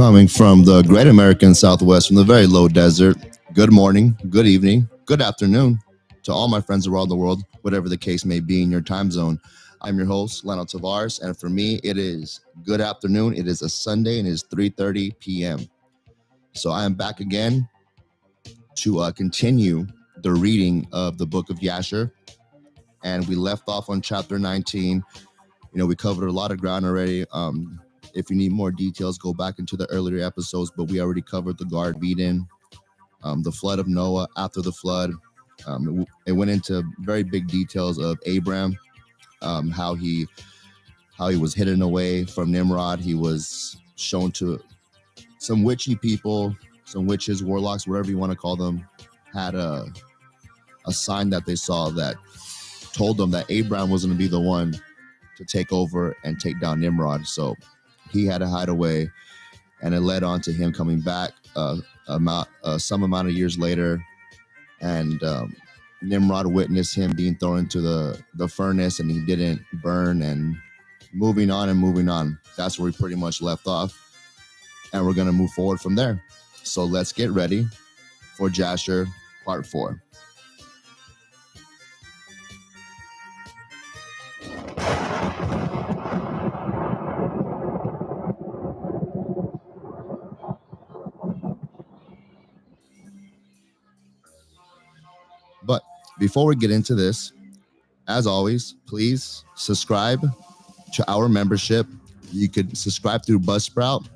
coming from the great American Southwest, from the very low desert. Good morning, good evening, good afternoon to all my friends around the world, whatever the case may be in your time zone. I'm your host, Lionel Tavares, and for me, it is good afternoon. It is a Sunday, and it is 3:30 p.m. So I am back again to continue the reading of the book of Jasher, and we left off on chapter 19. We covered a lot of ground already. If you need more details, go back into the earlier episodes, but we already covered the Garden of Eden, the flood of Noah, after the flood. It went into very big details of Abraham, how he was hidden away from Nimrod. He was shown to some witchy people, some witches, warlocks, whatever you want to call them, had a sign that they saw that told them that Abraham was going to be the one to take over and take down Nimrod. So he had to hide away, and it led on to him coming back some amount of years later, and Nimrod witnessed him being thrown into the furnace, and he didn't burn, and moving on. That's where we pretty much left off, and we're going to move forward from there. So let's get ready for Jasher Part 4. But before we get into this, as always, please subscribe to our membership. You could subscribe through Buzzsprout.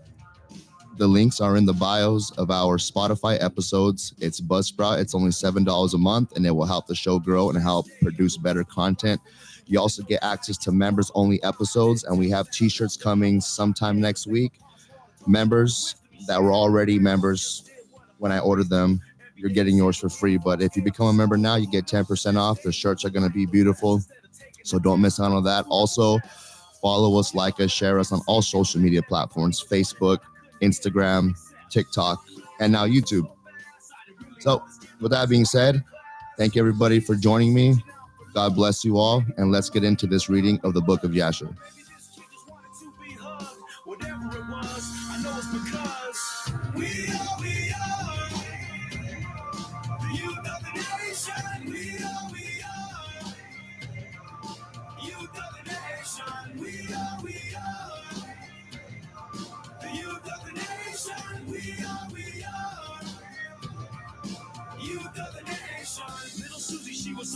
The links are in the bios of our Spotify episodes. It's Buzzsprout. It's only $7 a month, and it will help the show grow and help produce better content. You also get access to members-only episodes, and we have t-shirts coming sometime next week. Members that were already members when I ordered them, you're getting yours for free. But if you become a member now, you get 10% off. The shirts are going to be beautiful, so don't miss out on that. Also, follow us, like us, share us on all social media platforms: Facebook, Instagram, TikTok, and now YouTube. So with that being said, thank you everybody for joining me. God bless you all, and let's get into this reading of the book of Jasher.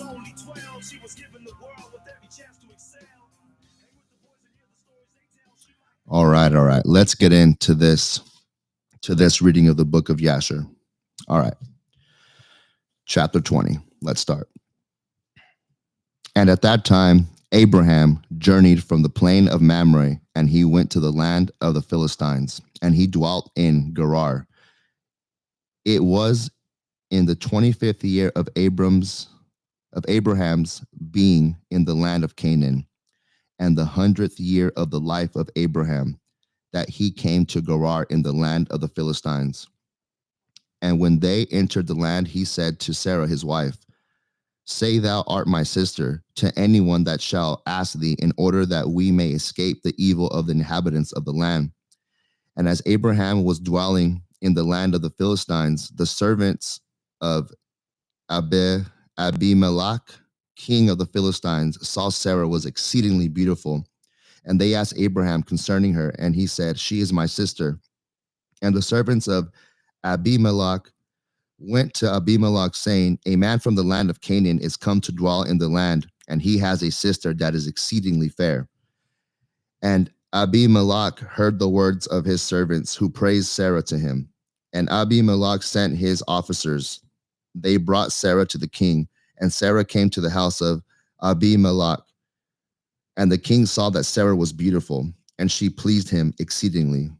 Only 12, she was given the world with every chance to excel. All right. Let's get into this reading of the book of Jasher. All right. Chapter 20. Let's start. And at that time, Abraham journeyed from the plain of Mamre, and he went to the land of the Philistines, and he dwelt in Gerar. It was in the 25th year of Abraham's being in the land of Canaan, and the 100th year of the life of Abraham, that he came to Gerar in the land of the Philistines. And when they entered the land, he said to Sarah his wife, "Say thou art my sister to anyone that shall ask thee, in order that we may escape the evil of the inhabitants of the land." And as Abraham was dwelling in the land of the Philistines, the servants of Abimelech, king of the Philistines, saw Sarah was exceedingly beautiful. And they asked Abraham concerning her, and he said, "She is my sister." And the servants of Abimelech went to Abimelech, saying, "A man from the land of Canaan is come to dwell in the land, and he has a sister that is exceedingly fair." And Abimelech heard the words of his servants, who praised Sarah to him. And Abimelech sent his officers. They brought Sarah to the king, and Sarah came to the house of Abimelech. And the king saw that Sarah was beautiful, and she pleased him exceedingly.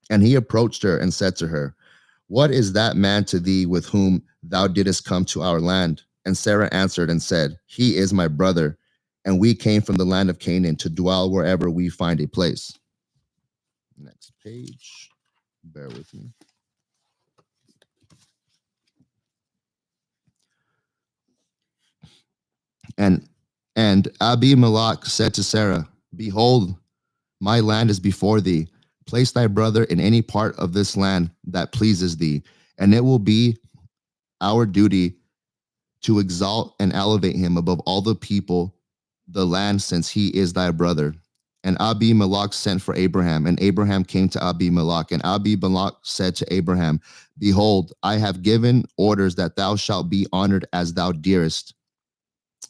And he approached her and said to her, "What is that man to thee with whom thou didst come to our land?" And Sarah answered and said, "He is my brother, and we came from the land of Canaan to dwell wherever we find a place." Next page. Bear with me. And Abimelech said to Sarah, "Behold, my land is before thee. Place thy brother in any part of this land that pleases thee, and it will be our duty to exalt and elevate him above all the people, the land, since he is thy brother. And Abimelech sent for Abraham, and Abraham came to Abimelech. And Abimelech said to Abraham, Behold, I have given orders that thou shalt be honored as thou desirest,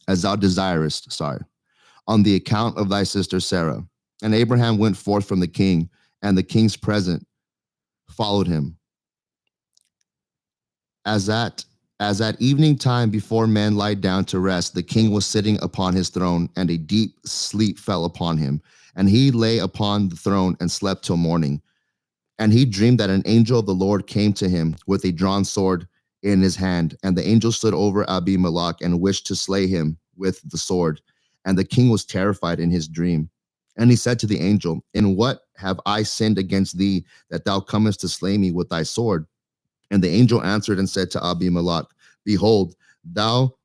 on the account of thy sister Sarah. And Abraham went forth from the king, and the king's present followed him. As at evening time before men lie down to rest, the king was sitting upon his throne, and a deep sleep fell upon him. And he lay upon the throne and slept till morning. And he dreamed that an angel of the Lord came to him with a drawn sword in his hand. And the angel stood over Abimelech and wished to slay him with the sword. And the king was terrified in his dream. And he said to the angel, In what have I sinned against thee, that thou comest to slay me with thy sword? And the angel answered and said to Abimelech, Behold, thou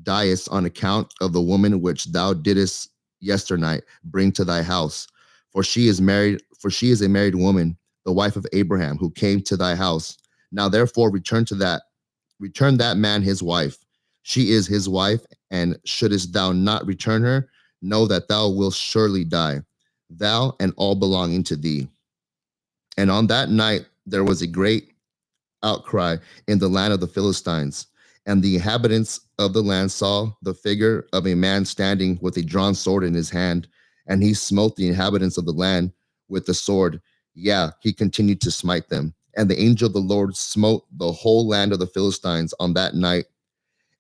diest on account of the woman which thou didst yesternight bring to thy house. For she is a married woman, the wife of Abraham, who came to thy house. Now therefore return that man his wife. She is his wife, and shouldest thou not return her, know that thou wilt surely die, thou and all belonging to thee. And on that night there was a great outcry in the land of the Philistines. And the inhabitants of the land saw the figure of a man standing with a drawn sword in his hand, and he smote the inhabitants of the land with the sword. Yeah, he continued to smite them. And the angel of the Lord smote the whole land of the Philistines on that night.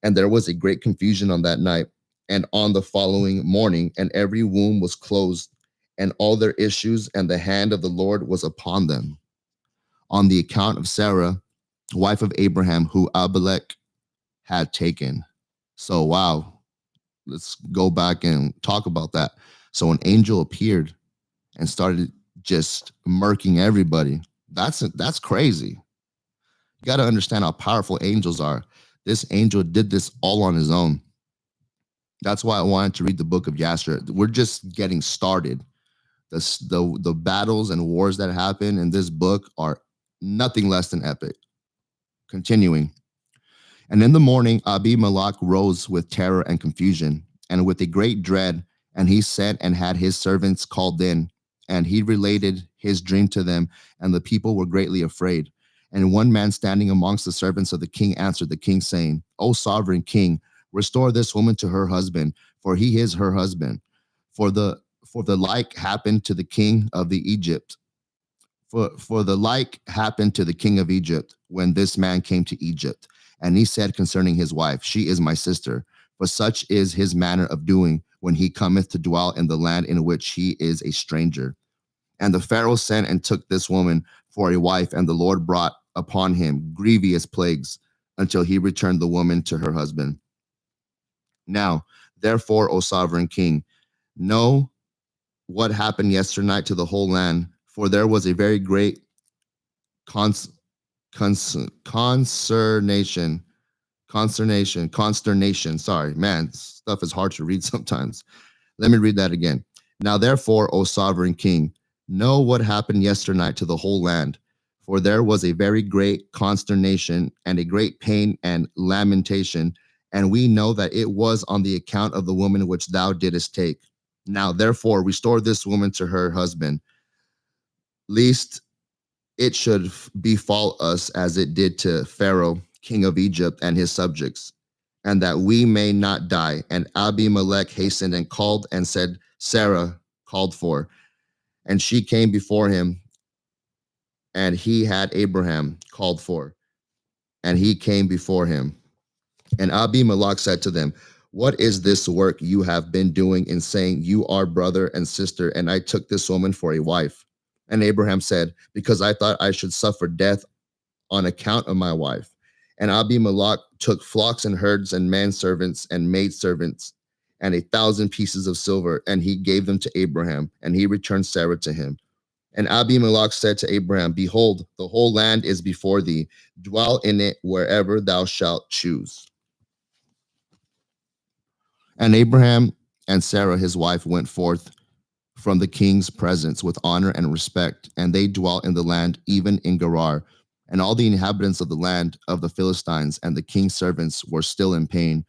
And there was a great confusion on that night and on the following morning, and every womb was closed, and all their issues, and the hand of the Lord was upon them. On the account of Sarah, wife of Abraham, who Abimelech had taken. So, wow, let's go back and talk about that. So, an angel appeared and started just murking everybody. That's crazy. You got to understand how powerful angels are. This angel did this all on his own. That's why I wanted to read the book of Jasher. We're just getting started. The battles and wars that happen in this book are nothing less than epic. Continuing. And in the morning, Abimelech rose with terror and confusion, and with a great dread, and he sent and had his servants called in, and he related his dream to them, and the people were greatly afraid. And one man standing amongst the servants of the king answered the king, saying, O sovereign king, restore this woman to her husband, for he is her husband. For the like happened to the king of the Egypt. For the like happened to the king of Egypt when this man came to Egypt. And he said concerning his wife, She is my sister. For such is his manner of doing when he cometh to dwell in the land in which he is a stranger. And the Pharaoh sent and took this woman for a wife, and the Lord brought upon him grievous plagues until he returned the woman to her husband. Now, therefore, O sovereign king, know what happened yesternight to the whole land, for there was a very great cons- consternation. Sorry, man, stuff is hard to read sometimes. Let me read that again. Now, therefore, O sovereign king, know what happened yesternight to the whole land, for there was a very great consternation and a great pain and lamentation, and we know that it was on the account of the woman which thou didst take. Now, therefore, restore this woman to her husband, lest it should befall us as it did to Pharaoh, king of Egypt, and his subjects, and that we may not die. And Abimelech hastened and called and said, Sarah called for, and she came before him, and he had Abraham called for, and he came before him. And Abimelech said to them, What is this work you have been doing in saying, You are brother and sister, and I took this woman for a wife? And Abraham said, Because I thought I should suffer death on account of my wife. And Abimelech took flocks and herds and manservants and maidservants and 1,000 pieces of silver, and he gave them to Abraham, and he returned Sarah to him. And Abimelech said to Abraham, Behold, the whole land is before thee. Dwell in it wherever thou shalt choose. And Abraham and Sarah his wife went forth from the king's presence with honor and respect, and they dwelt in the land, even in Gerar. And all the inhabitants of the land of the Philistines and the king's servants were still in pain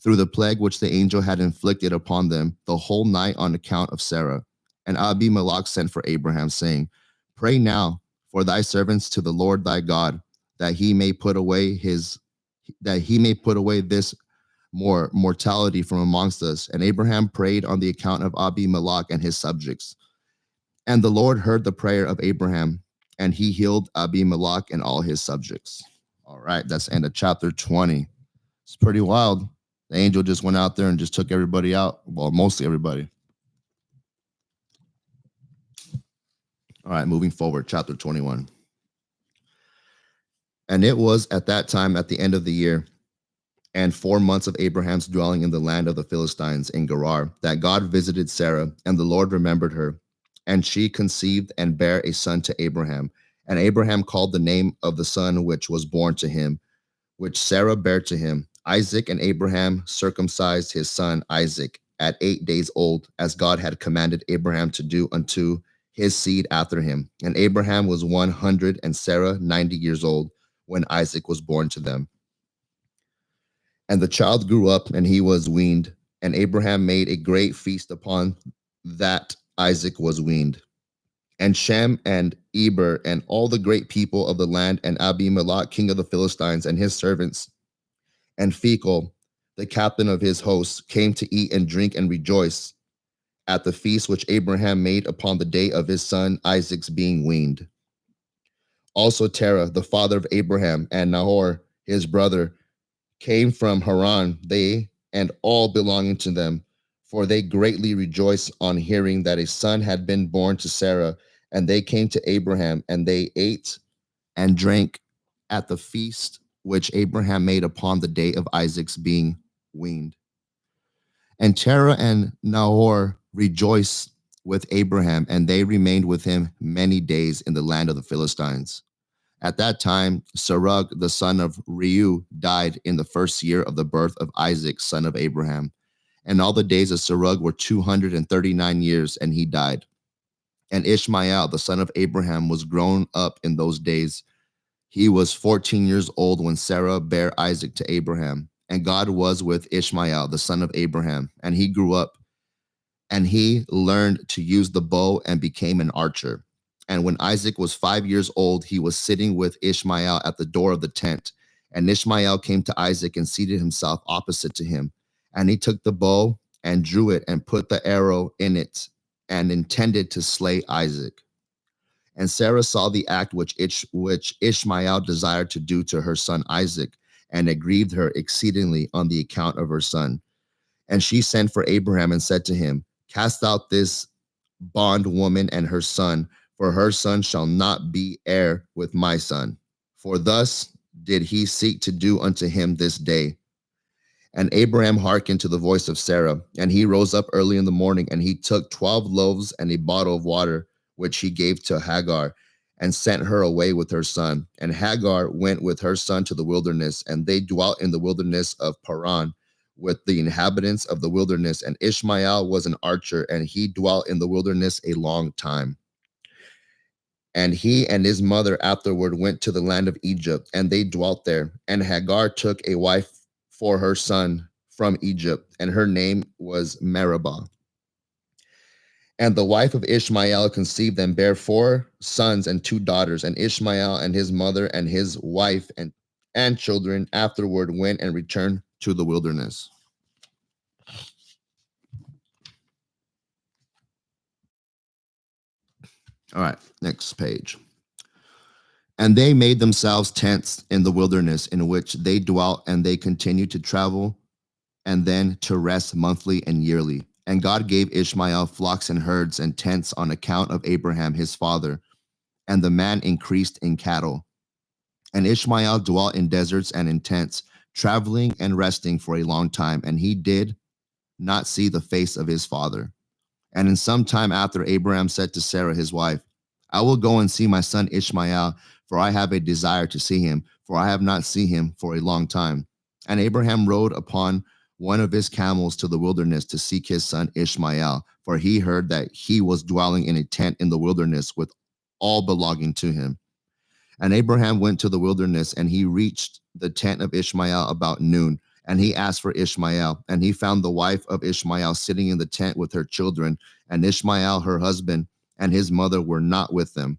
through the plague which the angel had inflicted upon them the whole night on account of Sarah. And Abimelech sent for Abraham, saying, Pray now for thy servants to the Lord thy God, that he may put away this mortality from amongst us. And Abraham prayed on the account of Abimelech and his subjects. And the Lord heard the prayer of Abraham, and he healed Abimelech and all his subjects. All right, that's the end of chapter 20. It's pretty wild. The angel just went out there and just took everybody out. Well, mostly everybody. All right, moving forward, chapter 21. And it was at that time, at the end of the year, and 4 months of Abraham's dwelling in the land of the Philistines in Gerar, that God visited Sarah, and the Lord remembered her. And she conceived and bare a son to Abraham. And Abraham called the name of the son which was born to him, which Sarah bare to him, Isaac. And Abraham circumcised his son Isaac at 8 days old, as God had commanded Abraham to do unto his seed after him. And Abraham was 100 and Sarah 90 years old when Isaac was born to them. And the child grew up, and he was weaned. And Abraham made a great feast upon that Isaac was weaned. And Shem and Eber and all the great people of the land, and Abimelech, king of the Philistines, and his servants, and Phicol, the captain of his hosts, came to eat and drink and rejoice at the feast which Abraham made upon the day of his son Isaac's being weaned. Also Terah, the father of Abraham, and Nahor, his brother, came from Haran, they and all belonging to them, for they greatly rejoiced on hearing that a son had been born to Sarah. And they came to Abraham, and they ate and drank at the feast which Abraham made upon the day of Isaac's being weaned. And Terah and Nahor rejoiced with Abraham, and they remained with him many days in the land of the Philistines. At that time, Serug, the son of Reu, died in the first year of the birth of Isaac, son of Abraham. And all the days of Serug were 239 years, and he died. And Ishmael, the son of Abraham, was grown up in those days. He was 14 years old when Sarah bare Isaac to Abraham. And God was with Ishmael, the son of Abraham, and he grew up. And he learned to use the bow and became an archer. And when Isaac was 5 years old, he was sitting with Ishmael at the door of the tent. And Ishmael came to Isaac and seated himself opposite to him. And he took the bow and drew it and put the arrow in it and intended to slay Isaac. And Sarah saw the act which Ishmael desired to do to her son Isaac, and it grieved her exceedingly on the account of her son. And she sent for Abraham and said to him, Cast out this bondwoman and her son, for her son shall not be heir with my son. For thus did he seek to do unto him this day. And Abraham hearkened to the voice of Sarah, and he rose up early in the morning, and he took 12 loaves and a bottle of water, which he gave to Hagar, and sent her away with her son. And Hagar went with her son to the wilderness, and they dwelt in the wilderness of Paran with the inhabitants of the wilderness. And Ishmael was an archer, and he dwelt in the wilderness a long time. And he and his mother afterward went to the land of Egypt, and they dwelt there. And Hagar took a wife for her son from Egypt, and her name was Meribah. And the wife of Ishmael conceived and bare 4 sons and 2 daughters. And Ishmael and his mother and his wife and children afterward went and returned to the wilderness. All right, next page. And they made themselves tents in the wilderness in which they dwelt, and they continued to travel and then to rest monthly and yearly. And God gave Ishmael flocks and herds and tents on account of Abraham his father, and the man increased in cattle. And Ishmael dwelt in deserts and in tents, traveling and resting for a long time, and he did not see the face of his father. And in some time after, Abraham said to Sarah his wife, I will go and see my son Ishmael, for I have a desire to see him, for I have not seen him for a long time. And Abraham rode upon one of his camels to the wilderness to seek his son Ishmael, for he heard that he was dwelling in a tent in the wilderness with all belonging to him. And Abraham went to the wilderness, and he reached the tent of Ishmael about noon. And he asked for Ishmael, and he found the wife of Ishmael sitting in the tent with her children, and Ishmael, her husband, and his mother were not with them.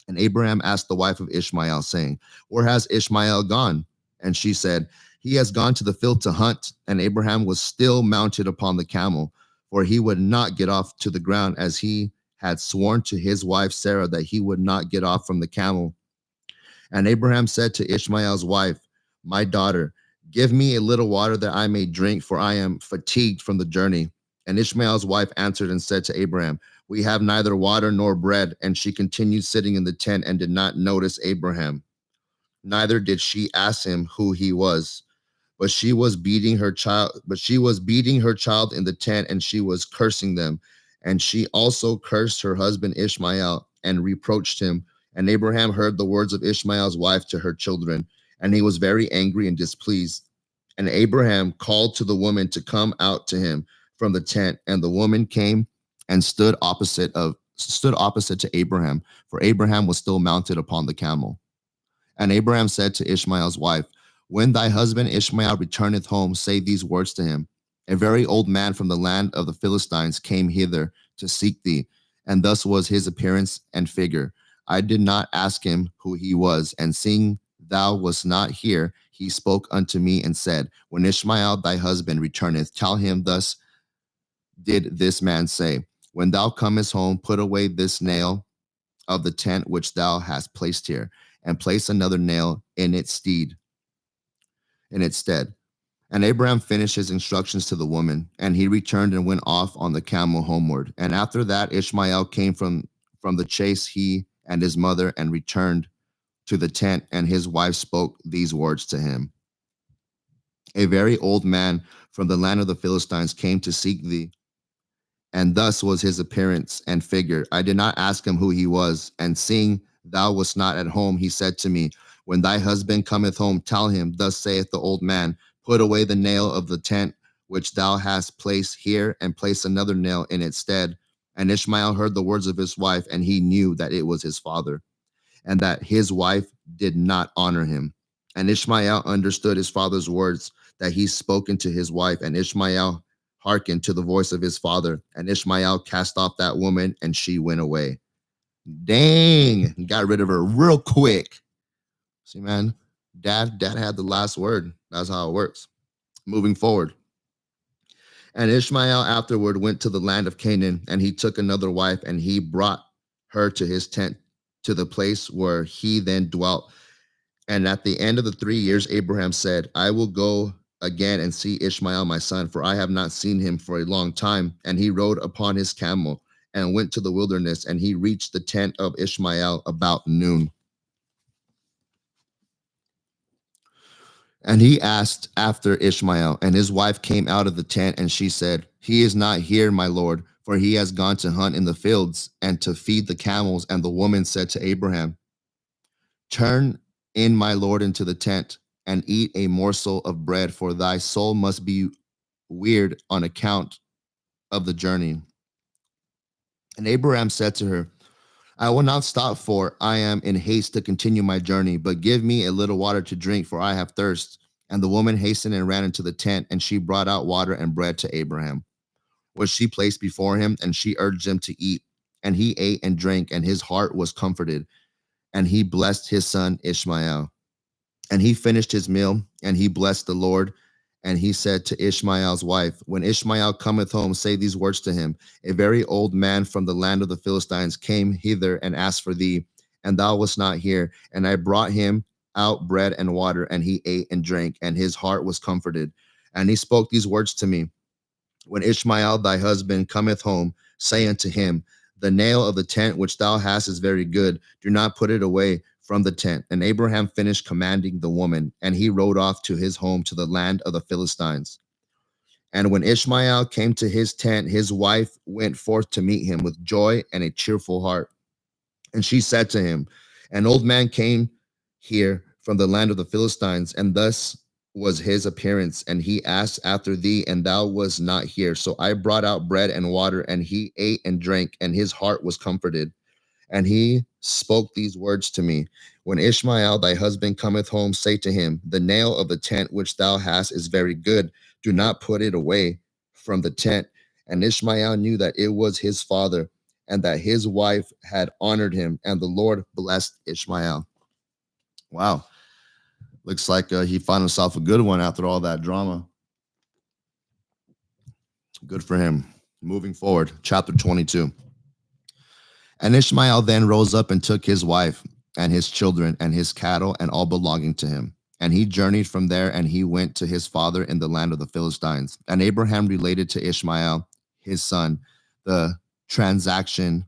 And Abraham asked the wife of Ishmael, saying, "Where has Ishmael gone?" And she said, "He has gone to the field to hunt." And Abraham was still mounted upon the camel, for he would not get off to the ground, as he had sworn to his wife Sarah that he would not get off from the camel. And Abraham said to Ishmael's wife, "My daughter, give me a little water that I may drink, for I am fatigued from the journey." And Ishmael's wife answered and said to Abraham, "We have neither water nor bread." And she continued sitting in the tent and did not notice Abraham. Neither did she ask him who he was. But she was beating her child in the tent, and she was cursing them. And she also cursed her husband Ishmael and reproached him. And Abraham heard the words of Ishmael's wife to her children, and he was very angry and displeased. And Abraham called to the woman to come out to him from the tent, and the woman came and stood opposite to Abraham, for Abraham was still mounted upon the camel. And Abraham said to Ishmael's wife, "When thy husband Ishmael returneth home, say these words to him: A very old man from the land of the Philistines came hither to seek thee, and thus was his appearance and figure. I did not ask him who he was, and seeing thou wast not here, he spoke unto me and said, When Ishmael thy husband returneth, tell him thus did this man say, When thou comest home, put away this nail of the tent which thou hast placed here, and place another nail in its stead. And Abraham finished his instructions to the woman, and he returned and went off on the camel homeward. And after that, Ishmael came from the chase, he and his mother, and returned to the tent, and his wife spoke these words to him: A very old man from the land of the Philistines came to seek thee, and thus was his appearance and figure. I did not ask him who he was, and seeing thou wast not at home, he said to me, When thy husband cometh home, tell him, Thus saith the old man, Put away the nail of the tent which thou hast placed here, and place another nail in its stead. And Ishmael heard the words of his wife, and he knew that it was his father, and that his wife did not honor him. And Ishmael understood his father's words, that he spoken to his wife, and Ishmael hearkened to the voice of his father. And Ishmael cast off that woman, and she went away. Dang, he got rid of her real quick. See, man, dad had the last word. That's how it works. Moving forward. And Ishmael afterward went to the land of Canaan, and he took another wife, and he brought her to his tent, to the place where he then dwelt. And at the end of the 3 years, Abraham said, I will go again and see Ishmael my son, for I have not seen him for a long time. And he rode upon his camel and went to the wilderness, and he reached the tent of Ishmael about noon. And he asked after Ishmael, and his wife came out of the tent, and she said, He is not here, my lord, for he has gone to hunt in the fields and to feed the camels. And the woman said to Abraham, Turn in, my lord, into the tent and eat a morsel of bread, for thy soul must be weird on account of the journey. And Abraham said to her, I will not stop, for I am in haste to continue my journey, but give me a little water to drink, for I have thirst. And the woman hastened and ran into the tent, and she brought out water and bread to Abraham, which she placed before him, and she urged him to eat. And he ate and drank, and his heart was comforted, and he blessed his son Ishmael. And he finished his meal, and he blessed the Lord. And he said to Ishmael's wife, When Ishmael cometh home, say these words to him: A very old man from the land of the Philistines came hither and asked for thee, and thou wast not here. And I brought him out bread and water, and he ate and drank, and his heart was comforted. And he spoke these words to me: When Ishmael thy husband cometh home, say unto him, The nail of the tent which thou hast is very good. Do not put it away from the tent. And Abraham finished commanding the woman, and he rode off to his home to the land of the Philistines. And when Ishmael came to his tent, his wife went forth to meet him with joy and a cheerful heart. And she said to him, An old man came here from the land of the Philistines, and thus was his appearance, and he asked after thee, and thou wast not here. So I brought out bread and water, and he ate and drank, and his heart was comforted. And he spoke these words to me: When Ishmael thy husband cometh home, say to him, The nail of the tent which thou hast is very good. Do not put it away from the tent. And Ishmael knew that it was his father, and that his wife had honored him, and the Lord blessed Ishmael. Wow. Looks like he found himself a good one after all that drama. Good for him. Moving forward, chapter 22. And Ishmael then rose up and took his wife and his children and his cattle and all belonging to him. And he journeyed from there, and he went to his father in the land of the Philistines. And Abraham related to Ishmael, his son, the transaction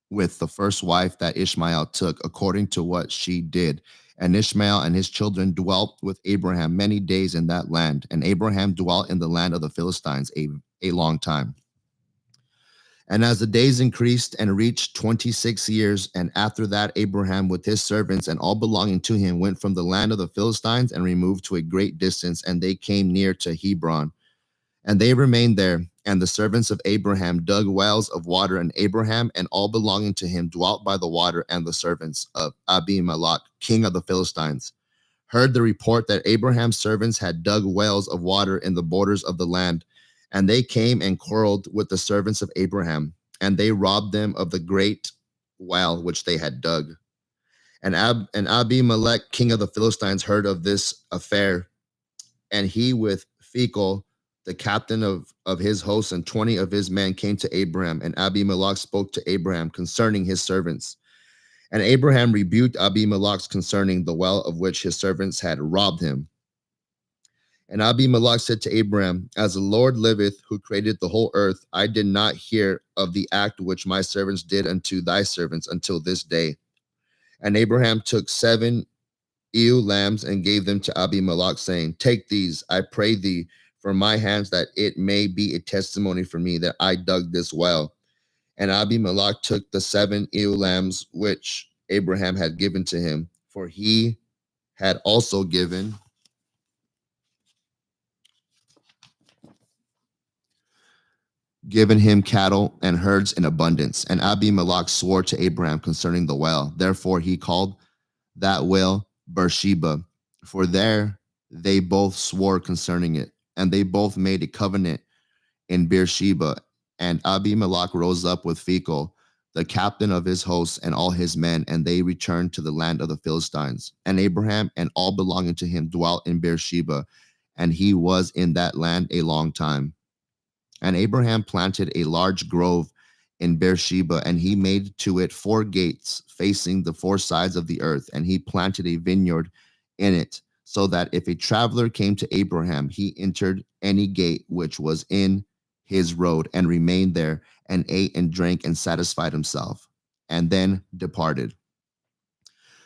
with the first wife that Ishmael took, according to what she did. And Ishmael and his children dwelt with Abraham many days in that land. And Abraham dwelt in the land of the Philistines a long time. And as the days increased and reached 26 years, and after that, Abraham with his servants and all belonging to him went from the land of the Philistines and removed to a great distance, and they came near to Hebron. And they remained there. And the servants of Abraham dug wells of water, and Abraham and all belonging to him dwelt by the water. And the servants of Abimelech, king of the Philistines, heard the report that Abraham's servants had dug wells of water in the borders of the land. And they came and quarreled with the servants of Abraham, and they robbed them of the great well which they had dug. And Abimelech, king of the Philistines, heard of this affair, and he with Phicol, the captain of his hosts, and 20 of his men came to Abraham. And Abimelech spoke to Abraham concerning his servants. And Abraham rebuked Abimelech concerning the well of which his servants had robbed him. And Abimelech said to Abraham, As the Lord liveth, who created the whole earth, I did not hear of the act which my servants did unto thy servants until this day. And Abraham took 7 ewe lambs and gave them to Abimelech, saying, Take these, I pray thee, from my hands, that it may be a testimony for me that I dug this well. And Abimelech took the 7 ewe lambs which Abraham had given to him, for he had also given him cattle and herds in abundance. And Abimelech swore to Abraham concerning the well. Therefore he called that well Beersheba, for there they both swore concerning it. And they both made a covenant in Beersheba. And Abimelech rose up with Phicol, the captain of his hosts, and all his men, and they returned to the land of the Philistines. And Abraham and all belonging to him dwelt in Beersheba, and he was in that land a long time. And Abraham planted a large grove in Beersheba, and he made to it 4 gates facing the 4 sides of the earth, and he planted a vineyard in it, so that if a traveler came to Abraham, he entered any gate which was in his road, and remained there, and ate and drank and satisfied himself, and then departed.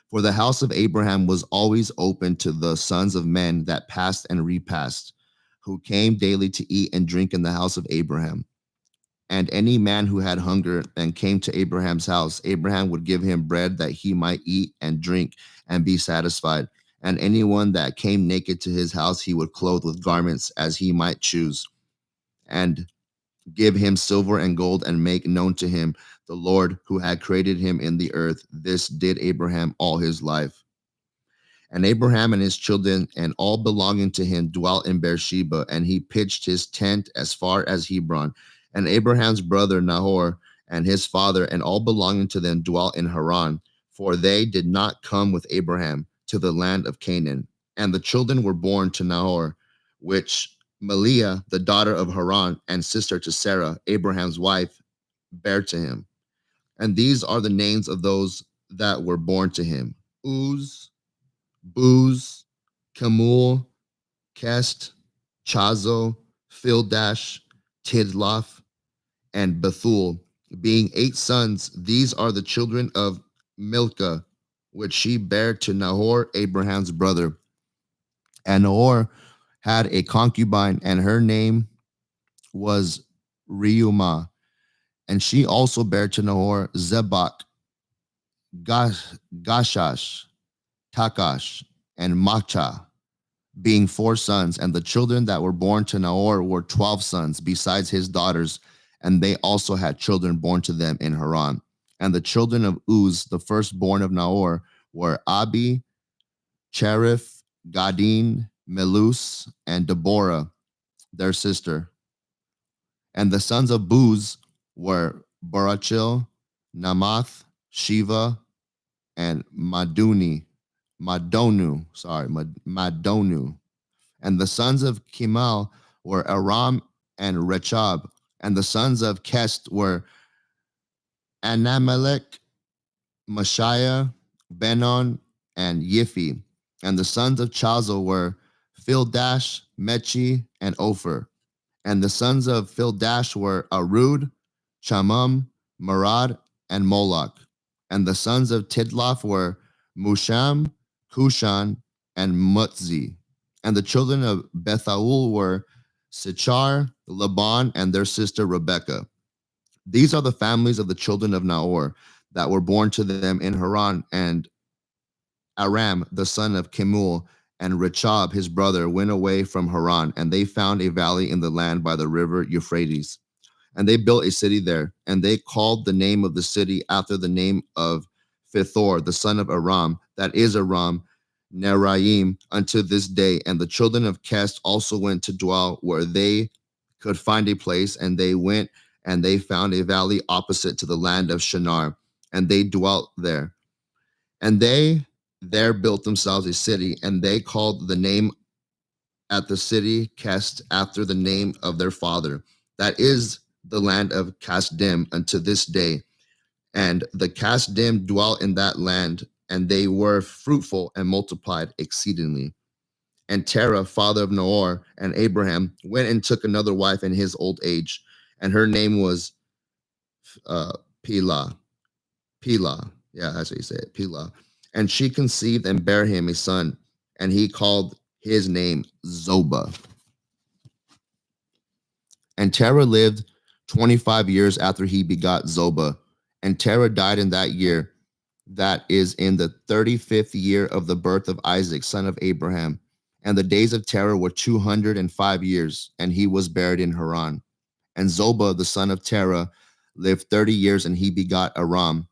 For the house of Abraham was always open to the sons of men that passed and repassed, who came daily to eat and drink in the house of Abraham. And any man who had hunger and came to Abraham's house, Abraham would give him bread that he might eat and drink and be satisfied. And anyone that came naked to his house, he would clothe with garments as he might choose, and give him silver and gold, and make known to him the Lord who had created him in the earth. This did Abraham all his life. And Abraham and his children and all belonging to him dwelt in Beersheba, and he pitched his tent as far as Hebron. And Abraham's brother Nahor and his father and all belonging to them dwelt in Haran, for they did not come with Abraham to the land of Canaan. And the children were born to Nahor, which Maliah, the daughter of Haran and sister to Sarah, Abraham's wife, bare to him. And these are the names of those that were born to him: Uz, Booz, Kamul, Kest, Chazo, Fildash, Tidlaf, and Bethuel, being 8 sons. These are the children of Milcah, which she bare to Nahor, Abraham's brother. And Nahor had a concubine, and her name was Reumah. And she also bare to Nahor Zebach, Gashash, Takash, and Macha. being 4 sons, and the children that were born to Nahor were 12 sons, besides his daughters, and they also had children born to them in Haran. And the children of Uz, the firstborn of Nahor, were Abi, Cherith, Gadin, Melus, and Deborah, their sister. And the sons of Buz were Barachil, Namath, Shiva, and Madonu. And the sons of Kemal were Aram and Rechab. And the sons of Kest were Anamelech, Mashiah, Benon, and Yiphi. And the sons of Chazel were Fildash, Mechi, and Ophir. And the sons of Fildash were Arud, Chamum, Marad, and Moloch. And the sons of Tidlaf were Musham, Kushan, and Mutzi. And the children of Bethaul were Sichar, Laban, and their sister Rebekah. These are the families of the children of Nahor that were born to them in Haran, and Aram, the son of Kemuel, and Rechab, his brother, went away from Haran, and they found a valley in the land by the river Euphrates. And they built a city there, and they called the name of the city after the name of Phithor, the son of Aram, that is Aram, Neraim, unto this day. And the children of Kest also went to dwell where they could find a place, and they went and they found a valley opposite to the land of Shinar, and they dwelt there. And they there built themselves a city, and they called the name at the city Kest after the name of their father. That is the land of Kasdim unto this day. And the Kasdim dwelt in that land, and they were fruitful and multiplied exceedingly. And Terah, father of Nahor and Abraham, went and took another wife in his old age, and her name was Pilah. Pilah, yeah, that's how you say it, Pilah. And she conceived and bare him a son, and he called his name Zobah. And Terah lived 25 years after he begot Zobah. And Terah died in that year, that is in the 35th year of the birth of Isaac, son of Abraham. And the days of Terah were 205 years, and he was buried in Haran. And Zobah, the son of Terah, lived 30 years, and he begot Aram,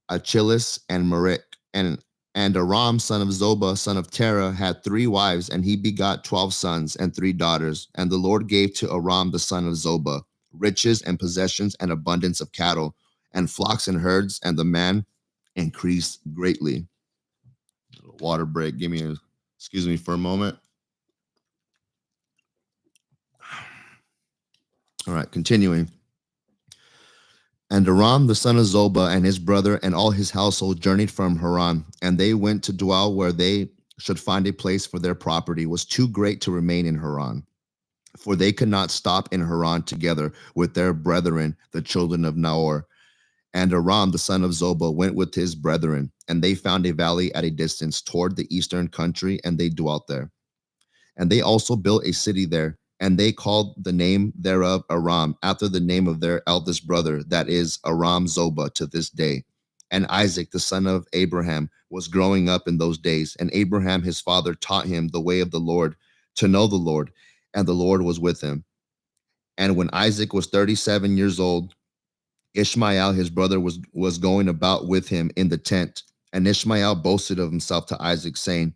Achilles, and Merik. And Aram, son of Zobah, son of Terah, had 3 wives, and he begot 12 sons and 3 daughters. And the Lord gave to Aram, the son of Zobah, riches and possessions and abundance of cattle and flocks and herds, and the man increased greatly. Water break. Excuse me for a moment. All right, continuing. And Aram, the son of Zobah, and his brother and all his household journeyed from Haran, and they went to dwell where they should find a place, for their property was too great to remain in Haran. For they could not stop in Haran together with their brethren, the children of Nahor. And Aram, the son of Zobah, went with his brethren, and they found a valley at a distance toward the eastern country, and they dwelt there. And they also built a city there, and they called the name thereof Aram, after the name of their eldest brother, that is Aram Zobah, to this day. And Isaac, the son of Abraham, was growing up in those days, and Abraham his father taught him the way of the Lord, to know the Lord, and the Lord was with him. And when Isaac was 37 years old, Ishmael his brother was going about with him in the tent. And Ishmael boasted of himself to Isaac, saying,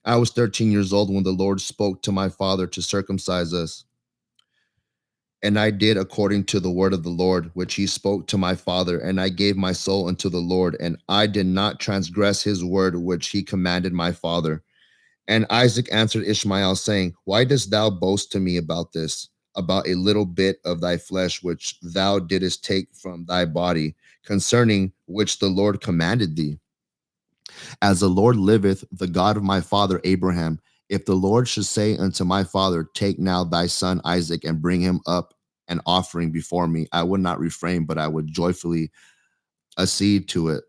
I was 13 years old when the Lord spoke to my father to circumcise us. And I did according to the word of the Lord, which he spoke to my father, and I gave my soul unto the Lord, and I did not transgress his word, which he commanded my father. And Isaac answered Ishmael, saying, Why dost thou boast to me about this, about a little bit of thy flesh, which thou didst take from thy body, concerning which the Lord commanded thee? As the Lord liveth, the God of my father Abraham, if the Lord should say unto my father, Take now thy son Isaac and bring him up an offering before me, I would not refrain, but I would joyfully accede to it.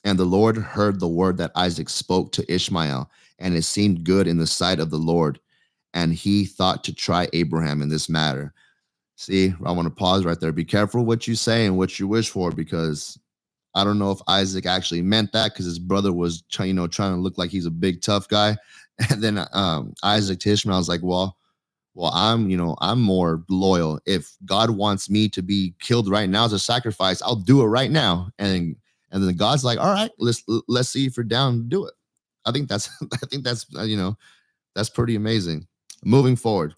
And the Lord heard the word that Isaac spoke to Ishmael, and it seemed good in the sight of the Lord. And he thought to try Abraham in this matter. See, I want to pause right there. Be careful what you say and what you wish for, because I don't know if Isaac actually meant that, because his brother was trying to look like he's a big tough guy, And then Isaac to Ishmael was like, well, I'm more loyal. If God wants me to be killed right now as a sacrifice, I'll do it right now. And then God's like, all right, let's see if you're down to do it. I think that's I think that's that's pretty amazing. Moving forward.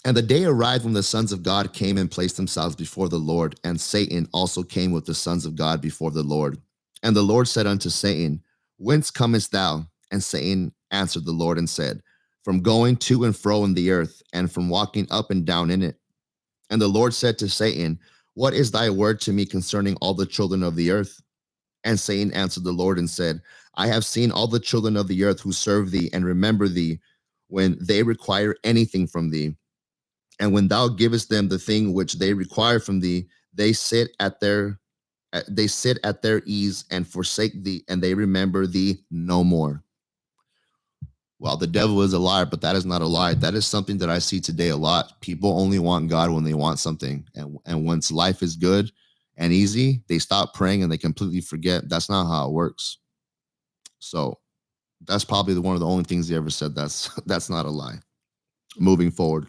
And the day arrived when the sons of God came and placed themselves before the Lord, and Satan also came with the sons of God before the Lord. And the Lord said unto Satan, Whence comest thou? And Satan answered the Lord and said, From going to and fro in the earth, and from walking up and down in it. And the Lord said to Satan, What is thy word to me concerning all the children of the earth? And Satan answered the Lord and said, I have seen all the children of the earth who serve thee and remember thee when they require anything from thee. And when thou givest them the thing which they require from thee, they sit at their ease and forsake thee, and they remember thee no more. Well, the devil is a liar, but that is not a lie. That is something that I see today a lot. People only want God when they want something. And once life is good and easy, they stop praying and they completely forget. That's not how it works. So that's probably one of the only things he ever said that's not a lie. Moving forward.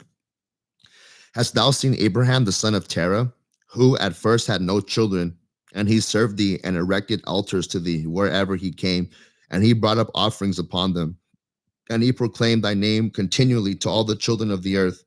Hast thou seen Abraham, the son of Terah, who at first had no children, and he served thee and erected altars to thee wherever he came, and he brought up offerings upon them. And he proclaimed thy name continually to all the children of the earth.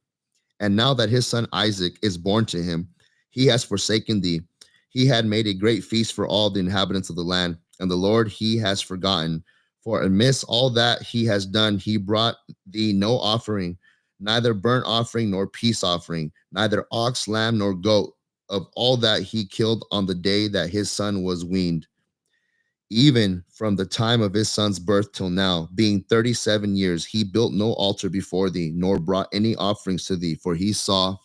And now that his son Isaac is born to him, he has forsaken thee. He had made a great feast for all the inhabitants of the land, and the Lord he has forgotten. For amidst all that he has done, he brought thee no offering, neither burnt offering nor peace offering, neither ox, lamb, nor goat, of all that he killed on the day that his son was weaned. Even from the time of his son's birth till now, being 37 years, he built no altar before thee, nor brought any offerings to thee, for he saw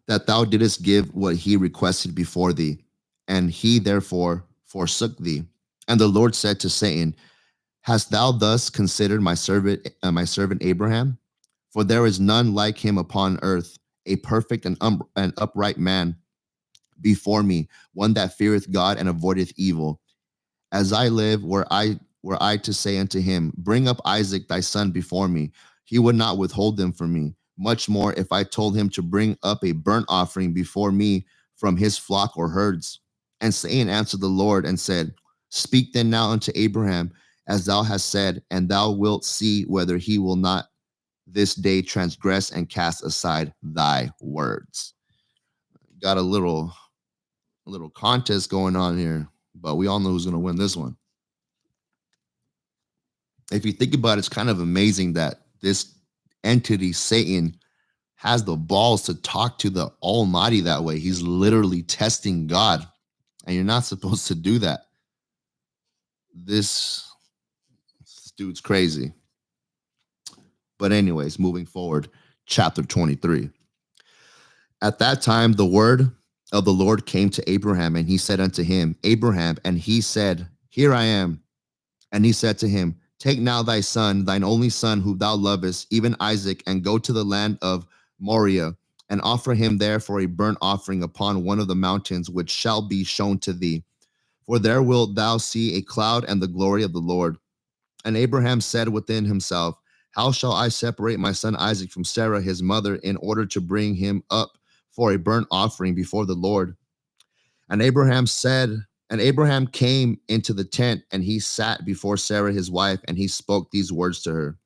that thou didst give what he requested before thee, and he therefore forsook thee. And the Lord said to Satan, Hast thou thus considered my servant Abraham? For there is none like him upon earth, a perfect and upright man before me, one that feareth God and avoideth evil. As I live, were I to say unto him, Bring up Isaac thy son before me, he would not withhold them from me. Much more if I told him to bring up a burnt offering before me from his flock or herds. And Satan answered the Lord and said, Speak then now unto Abraham, as thou hast said, and thou wilt see whether he will not this day transgress and cast aside thy words. Got a little contest going on here, but we all know who's going to win this one. If you think about it, it's kind of amazing that this entity, Satan, has the balls to talk to the Almighty that way. He's literally testing God, and you're not supposed to do that. This dude's crazy. But anyways, moving forward, chapter 23. At that time, the word of the Lord came to Abraham, and he said unto him, Abraham, and he said, Here I am. And he said to him, Take now thy son, thine only son, whom thou lovest, even Isaac, and go to the land of Moriah, and offer him there for a burnt offering upon one of the mountains which shall be shown to thee. For there wilt thou see a cloud and the glory of the Lord. And Abraham said within himself, How shall I separate my son Isaac from Sarah his mother, in order to bring him up for a burnt offering before the Lord? And Abraham came into the tent, and he sat before Sarah his wife, and he spoke these words to her.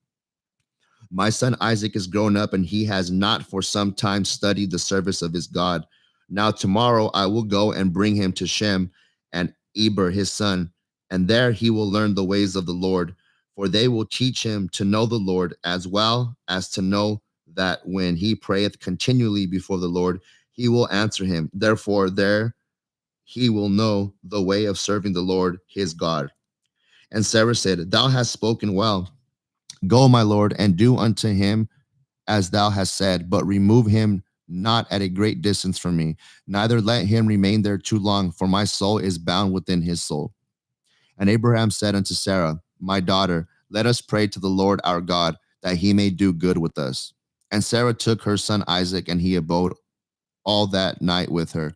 My son Isaac is grown up, and he has not for some time studied the service of his God. Now tomorrow I will go and bring him to Shem and Eber his son, and there he will learn the ways of the Lord, for they will teach him to know the Lord, as well as to know that when he prayeth continually before the Lord, he will answer him. Therefore there he will know the way of serving the Lord his God. And Sarah said, Thou hast spoken well. Go, my Lord, and do unto him as thou hast said, but remove him not at a great distance from me, neither let him remain there too long, for my soul is bound within his soul. And Abraham said unto Sarah, My daughter, let us pray to the Lord our God, that he may do good with us. And Sarah took her son Isaac, and he abode all that night with her.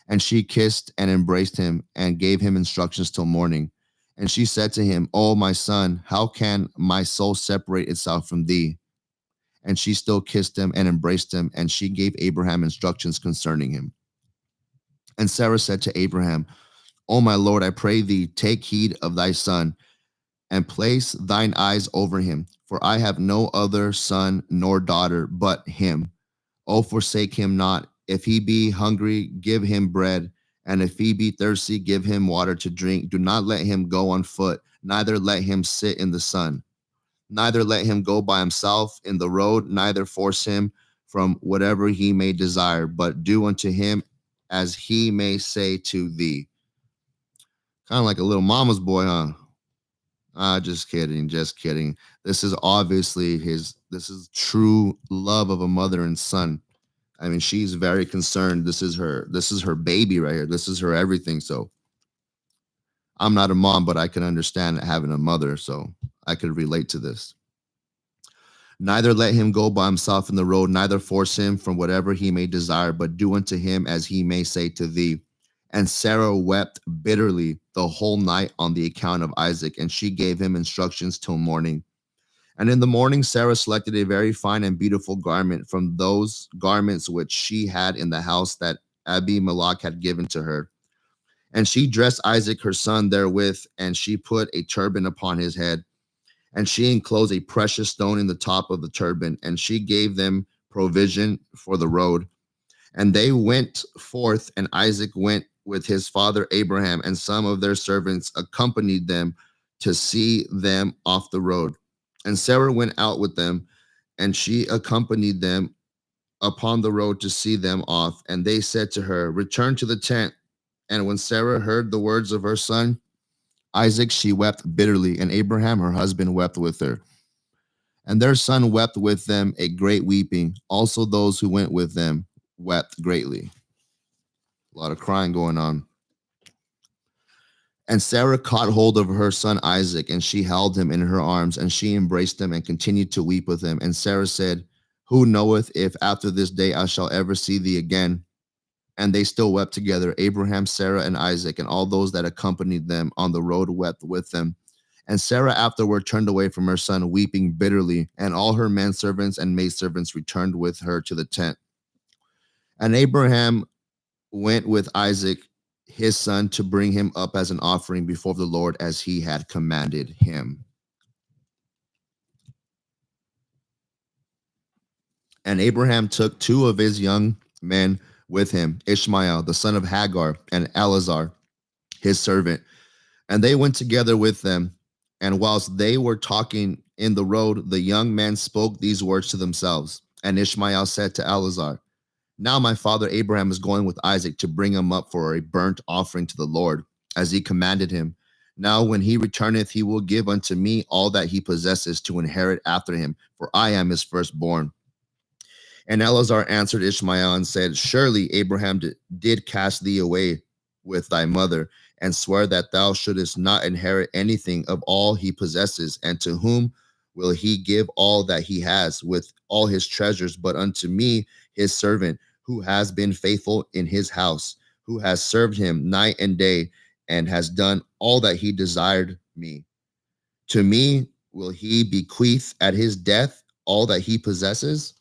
And she kissed and embraced him and gave him instructions till morning. And she said to him, "O my son, how can my soul separate itself from thee?" And she still kissed him and embraced him, and she gave Abraham instructions concerning him. And Sarah said to Abraham, "O my Lord, I pray thee, take heed of thy son, and place thine eyes over him, for I have no other son nor daughter but him. O forsake him not. If he be hungry, give him bread, and if he be thirsty, give him water to drink. Do not let him go on foot, neither let him sit in the sun. Neither let him go by himself in the road, neither force him from whatever he may desire, but do unto him as he may say to thee." Kind of like a little mama's boy, huh? Just kidding, just kidding. This is obviously this is true love of a mother and son. I mean, she's very concerned. This is her baby right here. This is her everything. So I'm not a mom, but I can understand having a mother, so I could relate to this. Neither let him go by himself in the road, neither force him from whatever he may desire, but do unto him as he may say to thee. And Sarah wept bitterly the whole night on the account of Isaac, and she gave him instructions till morning. And in the morning, Sarah selected a very fine and beautiful garment from those garments which she had in the house that Abimelech had given to her. And she dressed Isaac her son therewith, and she put a turban upon his head. And she enclosed a precious stone in the top of the turban, and she gave them provision for the road. And they went forth, and Isaac went with his father Abraham, and some of their servants accompanied them to see them off the road. And Sarah went out with them, and she accompanied them upon the road to see them off. And they said to her, "Return to the tent." And when Sarah heard the words of her son Isaac, she wept bitterly, and Abraham, her husband, wept with her. And their son wept with them a great weeping. Also, those who went with them wept greatly. A lot of crying going on. And Sarah caught hold of her son Isaac, and she held him in her arms, and she embraced him and continued to weep with him. And Sarah said, "Who knoweth if after this day I shall ever see thee again?" And they still wept together, Abraham, Sarah, and Isaac, and all those that accompanied them on the road wept with them. And Sarah afterward turned away from her son, weeping bitterly, and all her menservants and maidservants returned with her to the tent. And Abraham went with Isaac, his son, to bring him up as an offering before the Lord as he had commanded him. And Abraham took two of his young men with him, Ishmael, the son of Hagar, and Eleazar, his servant. And they went together with them. And whilst they were talking in the road, the young men spoke these words to themselves. And Ishmael said to Eleazar, "Now my father Abraham is going with Isaac to bring him up for a burnt offering to the Lord, as he commanded him. Now when he returneth, he will give unto me all that he possesses to inherit after him, for I am his firstborn." And Eleazar answered Ishmael and said, "Surely Abraham did cast thee away with thy mother, and swear that thou shouldest not inherit anything of all he possesses. And to whom will he give all that he has with all his treasures, but unto me, his servant, who has been faithful in his house, who has served him night and day, and has done all that he desired me? To me will he bequeath at his death all that he possesses?"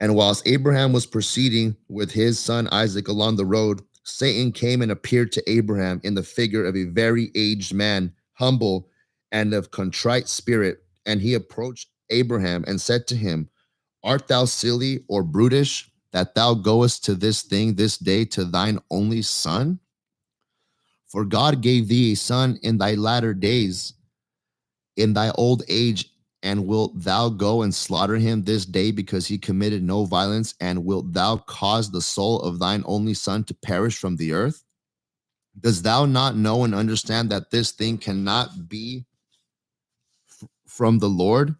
And whilst Abraham was proceeding with his son Isaac along the road, Satan came and appeared to Abraham in the figure of a very aged man, humble and of contrite spirit. And he approached Abraham and said to him, "Art thou silly or brutish, that thou goest to this thing this day to thine only son? For God gave thee a son in thy latter days, in thy old age, and wilt thou go and slaughter him this day because he committed no violence? And wilt thou cause the soul of thine only son to perish from the earth? Dost thou not know and understand that this thing cannot be from the Lord?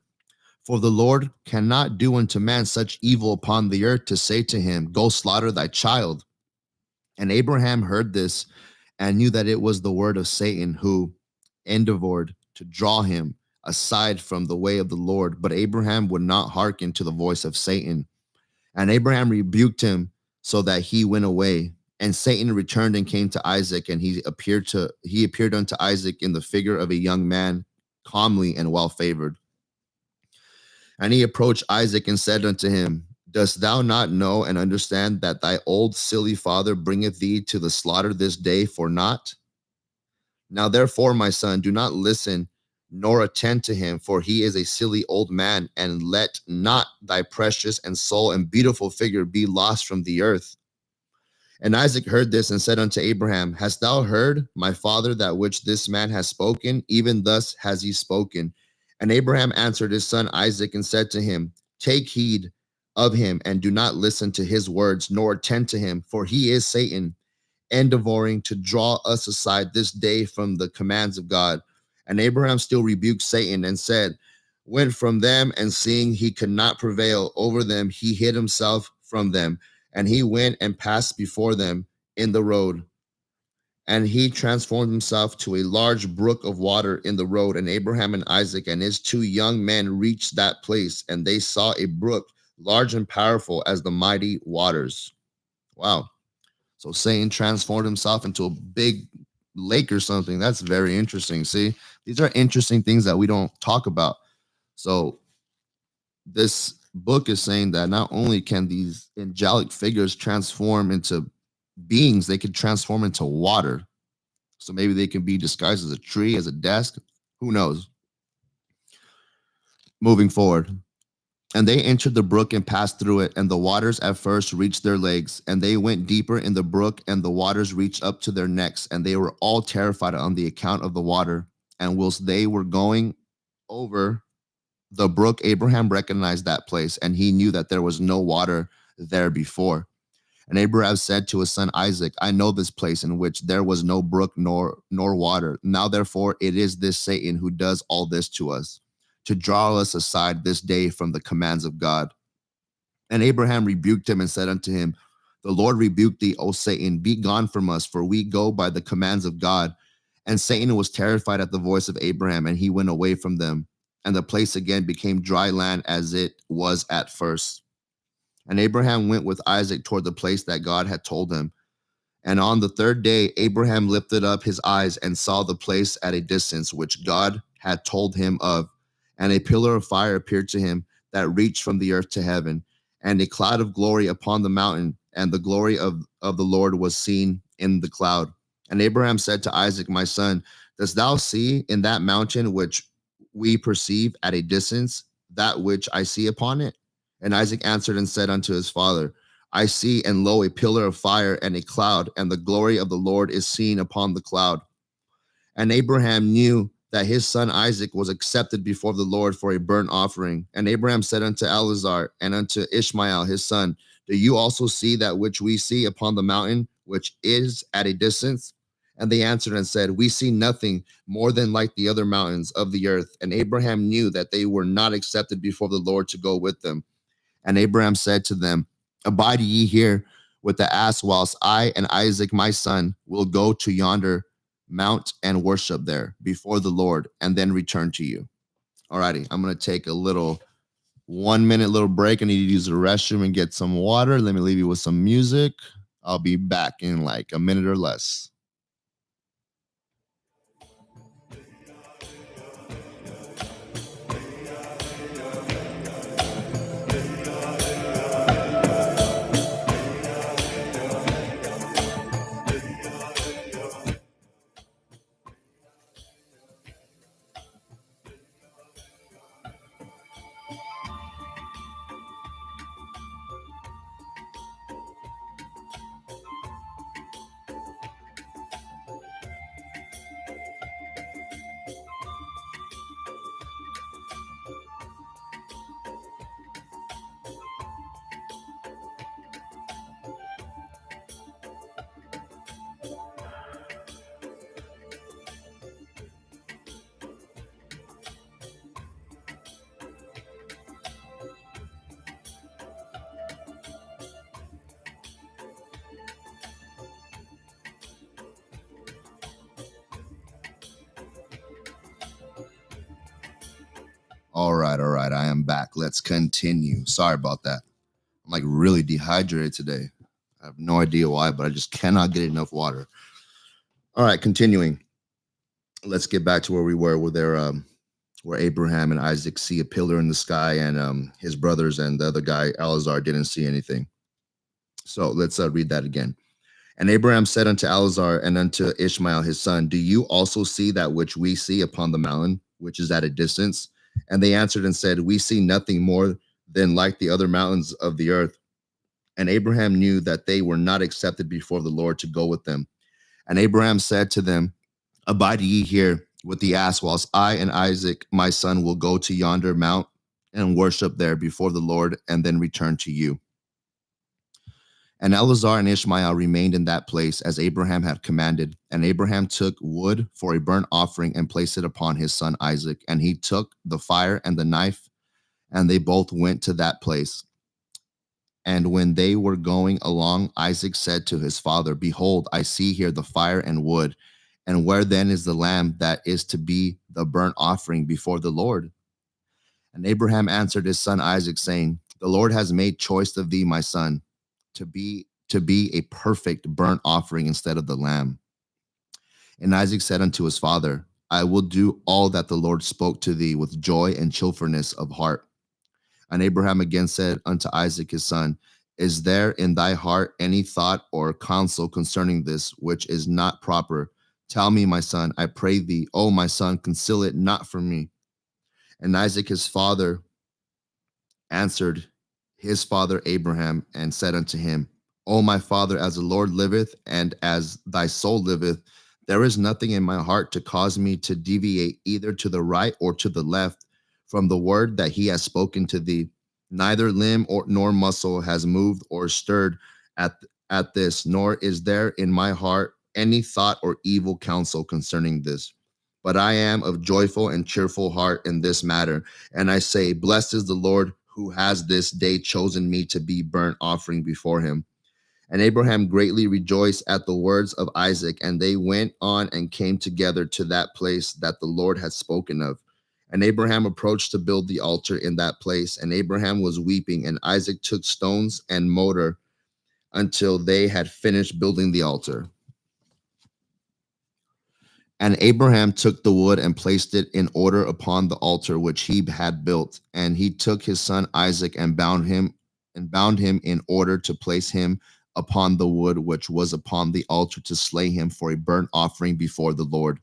For the Lord cannot do unto man such evil upon the earth to say to him, Go slaughter thy child." And Abraham heard this and knew that it was the word of Satan, who endeavored to draw him aside from the way of the Lord. But Abraham would not hearken to the voice of Satan. And Abraham rebuked him so that he went away. And Satan returned and came to Isaac, and he appeared unto Isaac in the figure of a young man, calmly and well favored. And he approached Isaac and said unto him, Dost thou not know and understand that thy old silly father bringeth thee to the slaughter this day for naught? Now therefore, my son, do not listen nor attend to him, for he is a silly old man, and let not thy precious and soul and beautiful figure be lost from the earth. And Isaac heard this and said unto Abraham, Hast thou heard, my father, that which this man has spoken? Even thus has he spoken. And Abraham answered his son Isaac and said to him, Take heed of him, and do not listen to his words, nor attend to him, for he is Satan, endeavoring to draw us aside this day from the commands of God. And Abraham still rebuked Satan and went from them, and seeing he could not prevail over them, he hid himself from them. And he went and passed before them in the road. And he transformed himself to a large brook of water in the road. And Abraham and Isaac and his two young men reached that place, and they saw a brook large and powerful as the mighty waters. Wow. So Satan transformed himself into a big lake or something. That's very interesting. See, these are interesting things that we don't talk about. So this book is saying that not only can these angelic figures transform into beings, they could transform into water. So maybe they can be disguised as a tree, as a desk. Who knows? Moving forward. And they entered the brook and passed through it, and the waters at first reached their legs, and they went deeper in the brook, and the waters reached up to their necks, and they were all terrified on the account of the water. And whilst they were going over the brook, Abraham recognized that place, and he knew that there was no water there before. And Abraham said to his son Isaac, I know this place in which there was no brook nor water. Now therefore it is this Satan who does all this to us, to draw us aside this day from the commands of God. And Abraham rebuked him and said unto him, The Lord rebuke thee, O Satan, be gone from us, for we go by the commands of God. And Satan was terrified at the voice of Abraham, and he went away from them. And the place again became dry land as it was at first. And Abraham went with Isaac toward the place that God had told him. And on the third day, Abraham lifted up his eyes and saw the place at a distance which God had told him of. And a pillar of fire appeared to him that reached from the earth to heaven, and a cloud of glory upon the mountain, and the glory of the Lord was seen in the cloud. And Abraham said to Isaac, My son, dost thou see in that mountain which we perceive at a distance that which I see upon it? And Isaac answered and said unto his father, I see, and lo, a pillar of fire and a cloud, and the glory of the Lord is seen upon the cloud. And Abraham knew that his son Isaac was accepted before the Lord for a burnt offering. And Abraham said unto Eleazar and unto Ishmael his son, Do you also see that which we see upon the mountain, which is at a distance? And they answered and said, We see nothing more than like the other mountains of the earth. And Abraham knew that they were not accepted before the Lord to go with them. And Abraham said to them, Abide ye here with the ass, whilst I and Isaac my son will go to yonder mount and worship there before the Lord, and then return to you. Alrighty, I'm going to take a little 1 minute little break. I need to use the restroom and get some water. Let me leave you with some music. I'll be back in like a minute or less. All right. I am back. Let's continue. Sorry about that. I'm like really dehydrated today. I have no idea why, but I just cannot get enough water. All right, continuing. Let's get back to where we were, where Abraham and Isaac see a pillar in the sky, and his brothers and the other guy, Alazar, didn't see anything. So let's read that again. And Abraham said unto Alazar and unto Ishmael his son, do you also see that which we see upon the mountain, which is at a distance? And they answered and said, we see nothing more than like the other mountains of the earth. And Abraham knew that they were not accepted before the Lord to go with them. And Abraham said to them, abide ye here with the ass, whilst I and Isaac my son will go to yonder mount and worship there before the Lord, and then return to you. And Eleazar and Ishmael remained in that place as Abraham had commanded. And Abraham took wood for a burnt offering and placed it upon his son Isaac. And he took the fire and the knife, and they both went to that place. And when they were going along, Isaac said to his father, behold, I see here the fire and wood. And where then is the lamb that is to be the burnt offering before the Lord? And Abraham answered his son Isaac, saying, the Lord has made choice of thee, my son, to be a perfect burnt offering instead of the lamb. And Isaac said unto his father, I will do all that the Lord spoke to thee with joy and cheerfulness of heart. And Abraham again said unto Isaac his son, is there in thy heart any thought or counsel concerning this which is not proper? Tell me, my son, I pray thee. O my son, conceal it not from me. And Isaac his father answered his father Abraham and said unto him, O my father, as the Lord liveth, and as thy soul liveth, there is nothing in my heart to cause me to deviate either to the right or to the left from the word that he has spoken to thee. Neither limb nor muscle has moved or stirred at this, nor is there in my heart any thought or evil counsel concerning this. But I am of joyful and cheerful heart in this matter. And I say, blessed is the Lord who has this day chosen me to be burnt offering before him. And Abraham greatly rejoiced at the words of Isaac, and they went on and came together to that place that the Lord had spoken of. And Abraham approached to build the altar in that place, and Abraham was weeping, and Isaac took stones and mortar until they had finished building the altar. And Abraham took the wood and placed it in order upon the altar which he had built. And he took his son Isaac and bound him in order to place him upon the wood which was upon the altar to slay him for a burnt offering before the Lord.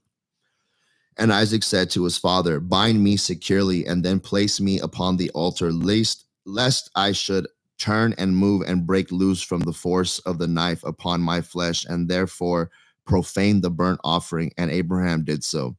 And Isaac said to his father, bind me securely and then place me upon the altar, lest I should turn and move and break loose from the force of the knife upon my flesh, and therefore profane the burnt offering. And Abraham did so.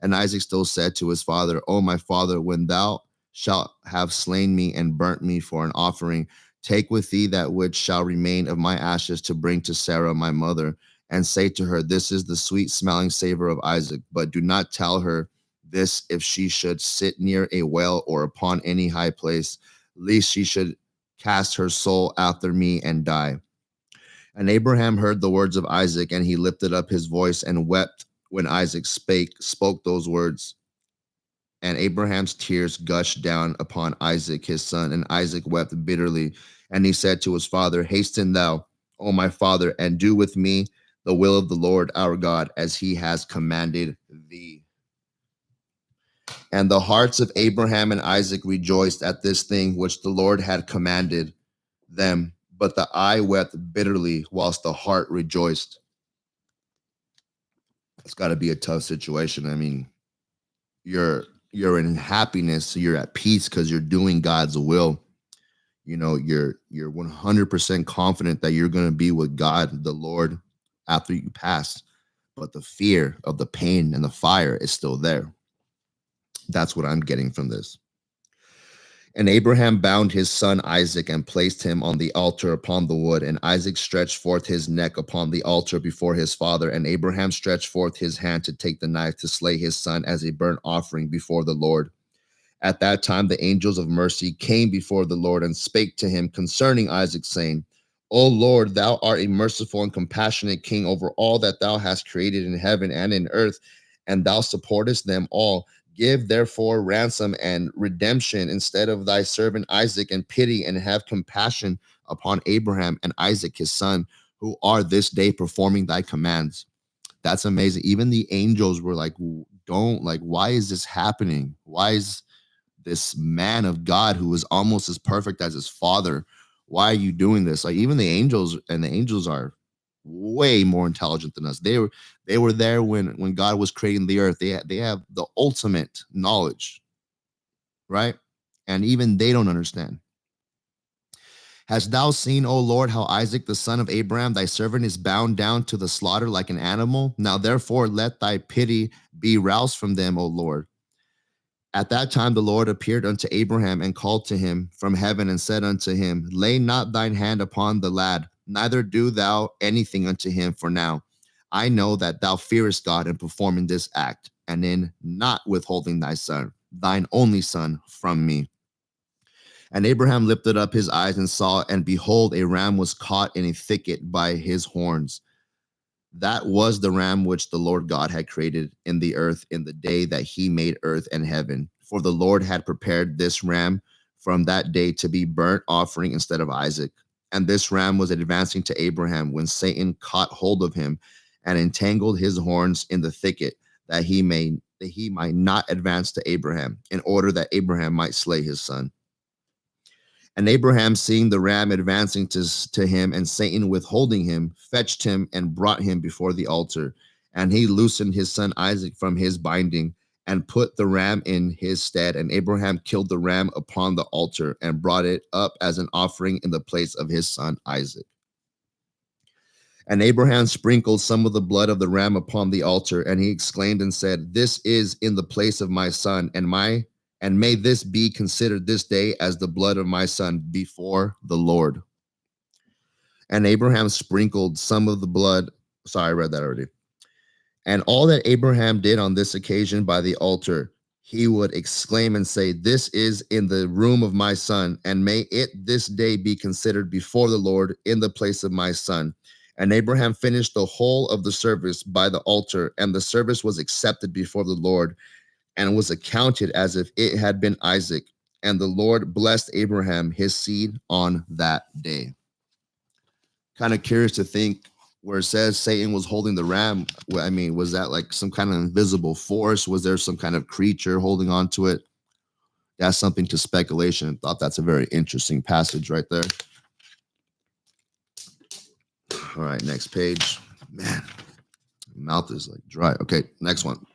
And Isaac still said to his father, O my father, when thou shalt have slain me and burnt me for an offering, take with thee that which shall remain of my ashes to bring to Sarah my mother, and say to her, this is the sweet smelling savor of Isaac. But do not tell her this if she should sit near a well or upon any high place, lest she should cast her soul after me and die. And Abraham heard the words of Isaac, and he lifted up his voice and wept when Isaac spoke those words. And Abraham's tears gushed down upon Isaac his son, and Isaac wept bitterly. And he said to his father, hasten thou, O my father, and do with me the will of the Lord our God, as he has commanded thee. And the hearts of Abraham and Isaac rejoiced at this thing which the Lord had commanded them, but the eye wept bitterly, whilst the heart rejoiced. It's got to be a tough situation. I mean, you're in happiness, so you're at peace because you're doing God's will. You know, you're 100% confident that you're going to be with God, the Lord, after you pass. But the fear of the pain and the fire is still there. That's what I'm getting from this. And Abraham bound his son Isaac and placed him on the altar upon the wood. And Isaac stretched forth his neck upon the altar before his father. And Abraham stretched forth his hand to take the knife to slay his son as a burnt offering before the Lord. At that time, the angels of mercy came before the Lord and spake to him concerning Isaac, saying, O Lord, thou art a merciful and compassionate king over all that thou hast created in heaven and in earth, and thou supportest them all. Give therefore ransom and redemption instead of thy servant Isaac, and pity and have compassion upon Abraham and Isaac his son, who are this day performing thy commands. That's amazing. Even the angels were like, don't, like, why is this happening? Why is this man of God who is almost as perfect as his father? Why are you doing this? Like, even the angels, and the angels are way more intelligent than us. They were there when God was creating the earth. They have the ultimate knowledge, right? And even they don't understand. Hast thou seen, O Lord, how Isaac the son of Abraham, thy servant, is bound down to the slaughter like an animal? Now therefore let thy pity be roused from them, O Lord. At that time the Lord appeared unto Abraham and called to him from heaven and said unto him, Lay not thine hand upon the lad, neither do thou anything unto him for now. I know that thou fearest God in performing this act, and in not withholding thy son, thine only son, from me. And Abraham lifted up his eyes and saw, and behold, a ram was caught in a thicket by his horns. That was the ram which the Lord God had created in the earth in the day that he made earth and heaven. For the Lord had prepared this ram from that day to be burnt offering instead of Isaac. And this ram was advancing to Abraham when Satan caught hold of him and entangled his horns in the thicket, that he might not advance to Abraham, in order that Abraham might slay his son. And Abraham, seeing the ram advancing to him and Satan withholding him, fetched him and brought him before the altar. And he loosened his son Isaac from his binding and put the ram in his stead. And Abraham killed the ram upon the altar and brought it up as an offering in the place of his son Isaac. And Abraham sprinkled some of the blood of the ram upon the altar, and he exclaimed and said, This is in the place of my son, and may this be considered this day as the blood of my son before the Lord. And Abraham sprinkled some of the blood. Sorry, I read that already. And all that Abraham did on this occasion by the altar, he would exclaim and say, This is in the room of my son, and may it this day be considered before the Lord in the place of my son. And Abraham finished the whole of the service by the altar, and the service was accepted before the Lord, and was accounted as if it had been Isaac. And the Lord blessed Abraham, his seed, on that day. Kind of curious to think where it says Satan was holding the ram. I mean, was that like some kind of invisible force? Was there some kind of creature holding on to it? That's something to speculation. I thought that's a very interesting passage right there. All right, next page. Man, mouth is like dry. Okay, next one.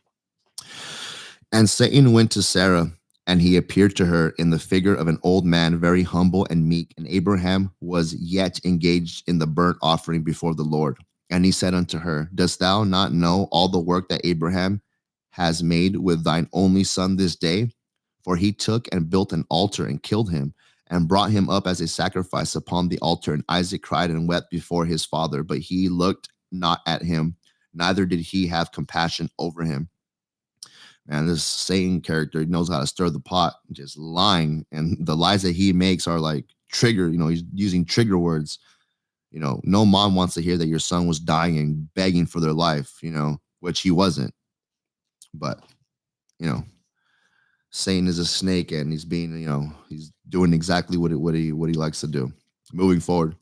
And Satan went to Sarah, and he appeared to her in the figure of an old man, very humble and meek. And Abraham was yet engaged in the burnt offering before the Lord. And he said unto her, Dost thou not know all the work that Abraham has made with thine only son this day? For he took and built an altar and killed him, and brought him up as a sacrifice upon the altar. And Isaac cried and wept before his father, but he looked not at him, neither did he have compassion over him. Man, this Satan character knows how to stir the pot, just lying. And the lies that he makes are like trigger, he's using trigger words. No mom wants to hear that your son was dying and begging for their life, which he wasn't. But, Satan is a snake, and he's being, he's doing exactly what he likes to do. Moving forward.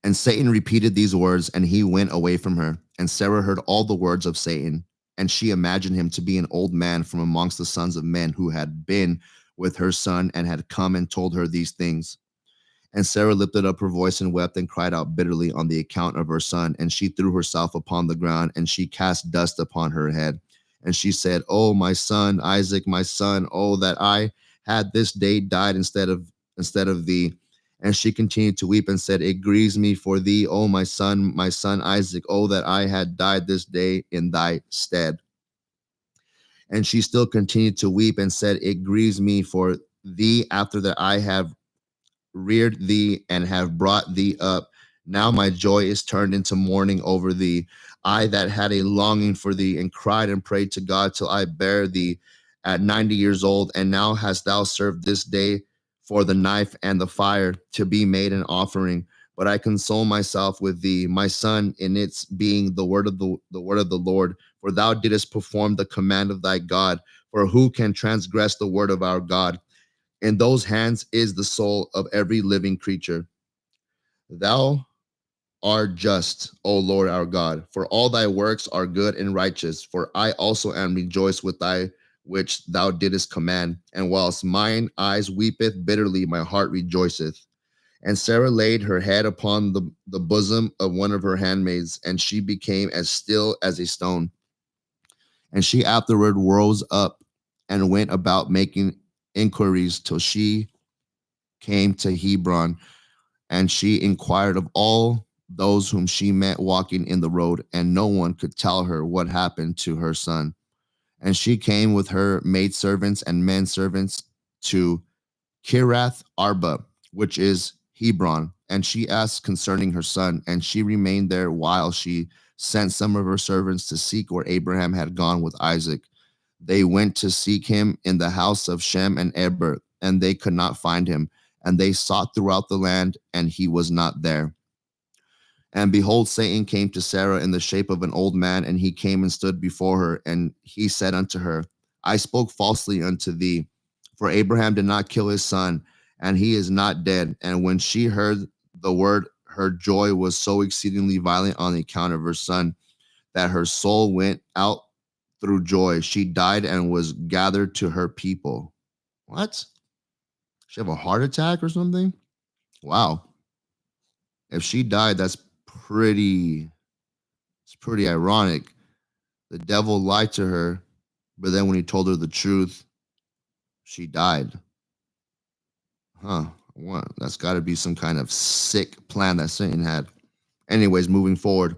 And Satan repeated these words, and he went away from her. And Sarah heard all the words of Satan, and she imagined him to be an old man from amongst the sons of men, who had been with her son and had come and told her these things. And Sarah lifted up her voice and wept and cried out bitterly on the account of her son. And she threw herself upon the ground, and she cast dust upon her head. And she said, Oh, my son, Isaac, my son, oh, that I had this day died instead of thee. And she continued to weep and said, It grieves me for thee, O my son Isaac, oh, that I had died this day in thy stead. And she still continued to weep and said, It grieves me for thee, after that I have reared thee and have brought thee up. Now my joy is turned into mourning over thee. I that had a longing for thee, and cried and prayed to God till I bare thee at 90 years old. And now hast thou served this day for the knife and the fire, to be made an offering. But I console myself with thee, my son, in its being the word of the Lord. For thou didst perform the command of thy God. For who can transgress the word of our God? In those hands is the soul of every living creature. Thou art just, O Lord our God, for all thy works are good and righteous. For I also am rejoiced with thy which thou didst command. And whilst mine eyes weepeth bitterly, my heart rejoiceth. And Sarah laid her head upon the bosom of one of her handmaids, and she became as still as a stone. And she afterward rose up and went about making inquiries till she came to Hebron, and she inquired of all those whom she met walking in the road, and no one could tell her what happened to her son. And she came with her maidservants and men servants to Kirath Arba, which is Hebron, and she asked concerning her son, and she remained there while she sent some of her servants to seek where Abraham had gone with Isaac. They went to seek him in the house of Shem and Eber, and they could not find him. And they sought throughout the land, and he was not there. And behold, Satan came to Sarah in the shape of an old man, and he came and stood before her. And he said unto her, I spoke falsely unto thee, for Abraham did not kill his son, and he is not dead. And when she heard the word, her joy was so exceedingly violent on the account of her son, that her soul went out through joy. She died and was gathered to her people. What? She have a heart attack or something? Wow. If she died, it's pretty ironic. The devil lied to her, but then when he told her the truth, she died. Huh. What? That's got to be some kind of sick plan that Satan had. Anyways, moving forward.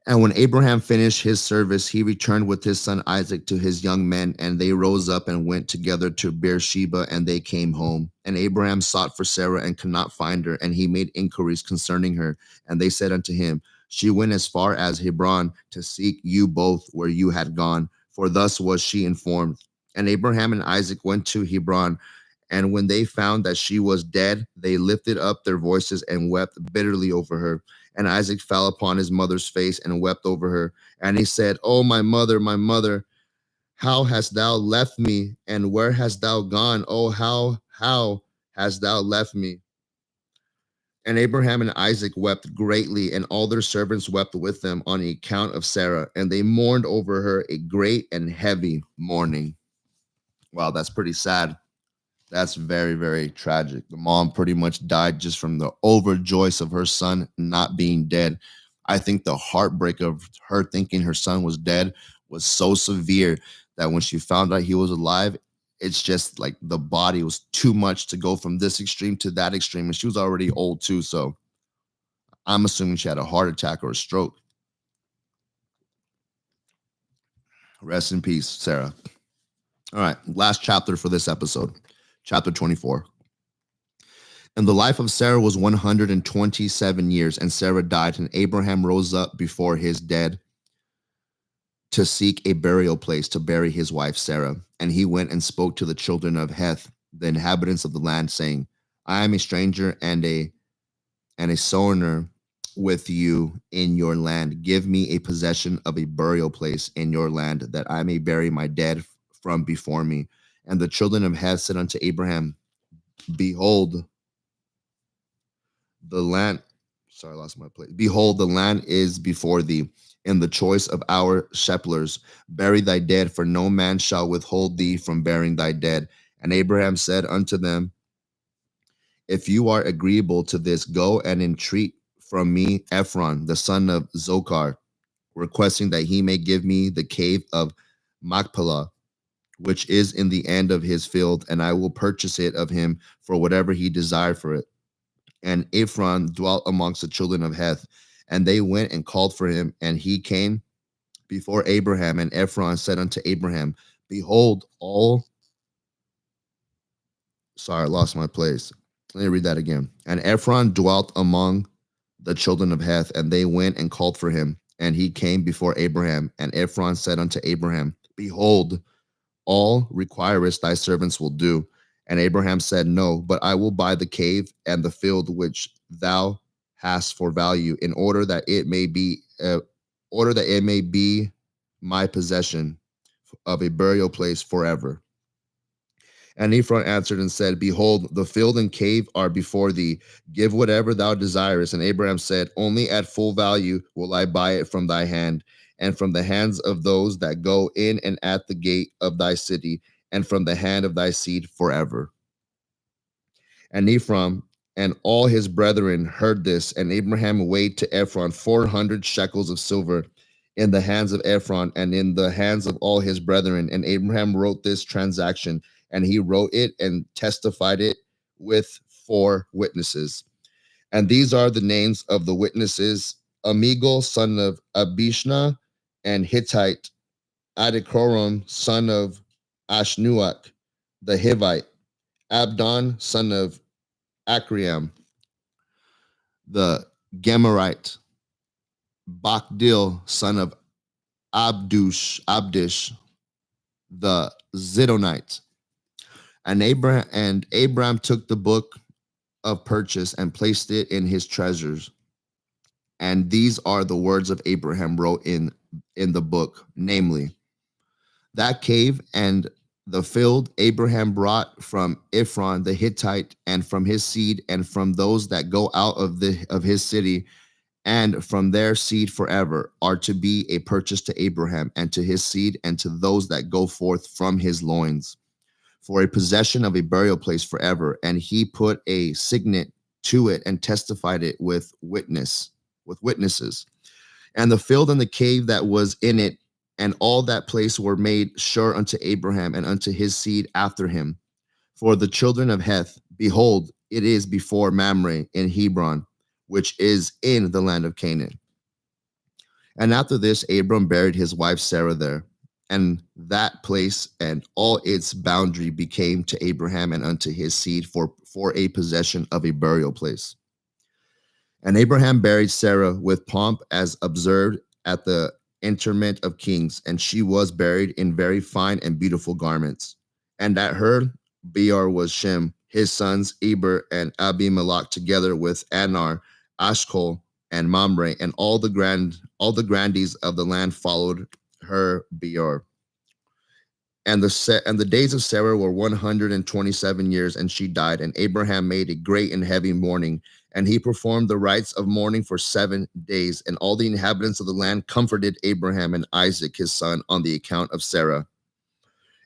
And when Abraham finished his service, he returned with his son Isaac to his young men, and they rose up and went together to Beersheba, and they came home. And Abraham sought for Sarah and could not find her, and he made inquiries concerning her. And they said unto him, She went as far as Hebron to seek you both where you had gone, for thus was she informed. And Abraham and Isaac went to Hebron, and when they found that she was dead, they lifted up their voices and wept bitterly over her. And Isaac fell upon his mother's face and wept over her. And he said, O my mother, how hast thou left me? And where hast thou gone? Oh, how hast thou left me? And Abraham and Isaac wept greatly, and all their servants wept with them on the account of Sarah. And they mourned over her a great and heavy mourning. Wow, that's pretty sad. That's very, very tragic. The mom pretty much died just from the overjoys of her son not being dead. I think the heartbreak of her thinking her son was dead was so severe that when she found out he was alive, it's just like the body was too much to go from this extreme to that extreme. And she was already old too. So I'm assuming she had a heart attack or a stroke. Rest in peace, Sarah. All right, last chapter for this episode, chapter 24. And the life of Sarah was 127 years, and Sarah died, and Abraham rose up before his dead to seek a burial place to bury his wife Sarah. And he went and spoke to the children of Heth, the inhabitants of the land, saying, I am a stranger and a sojourner with you in your land. Give me a possession of a burial place in your land, that I may bury my dead from before me. And the children of Heth said unto Abraham, Behold, the land, sorry, I lost my place. Behold, the land is before thee, in the choice of our shepherds. Bury thy dead, for no man shall withhold thee from burying thy dead. And Abraham said unto them, If you are agreeable to this, go and entreat from me Ephron, the son of Zochar, requesting that he may give me the cave of Machpelah, which is in the end of his field, and I will purchase it of him for whatever he desired for it. And Ephron dwelt amongst the children of Heth, and they went and called for him, and he came before Abraham. And Ephron said unto Abraham, Behold, sorry, I lost my place. Let me read that again. And Ephron dwelt among the children of Heth, and they went and called for him, and he came before Abraham. And Ephron said unto Abraham, Behold, all requirest thy servants will do. And Abraham said, No, but I will buy the cave and the field which thou hast for value, in order that it may be my possession of a burial place forever. And Ephron answered and said, Behold, the field and cave are before thee. Give whatever thou desirest. And Abraham said, Only at full value will I buy it from thy hand, and from the hands of those that go in and at the gate of thy city, and from the hand of thy seed forever. And Ephraim and all his brethren heard this, and Abraham weighed to Ephron 400 shekels of silver in the hands of Ephron and in the hands of all his brethren. And Abraham wrote this transaction, and he wrote it and testified it with 4 witnesses. And these are the names of the witnesses: Amigal, son of Abishna, and Hittite, Adikoram, son of Ashnuach, the Hivite, Abdon, son of Akriam, the Gemarite, Bakdil, son of Abdish, the Zidonite. And Abraham took the book of purchase and placed it in his treasures. And these are the words of Abraham wrote in the book, namely, that cave and the field Abraham brought from Ephron the Hittite, and from his seed, and from those that go out of his city, and from their seed forever, are to be a purchase to Abraham and to his seed, and to those that go forth from his loins, for a possession of a burial place forever. And he put a signet to it and testified it with witnesses. And the field and the cave that was in it and all that place were made sure unto Abraham and unto his seed after him. For the children of Heth, behold, it is before Mamre in Hebron, which is in the land of Canaan. And after this, Abram buried his wife Sarah there. And that place and all its boundary became to Abraham and unto his seed for a possession of a burial place. And Abraham buried Sarah with pomp, as observed at the interment of kings, and she was buried in very fine and beautiful garments. And at her bier was Shem, his sons Eber and Abimelech, together with Anar, Ashkol, and Mamre, and all the grandees of the land followed her bier. And the days of Sarah were 127 years, and she died. And Abraham made a great and heavy mourning, and he performed the rites of mourning for 7 days. And all the inhabitants of the land comforted Abraham and Isaac his son on the account of Sarah.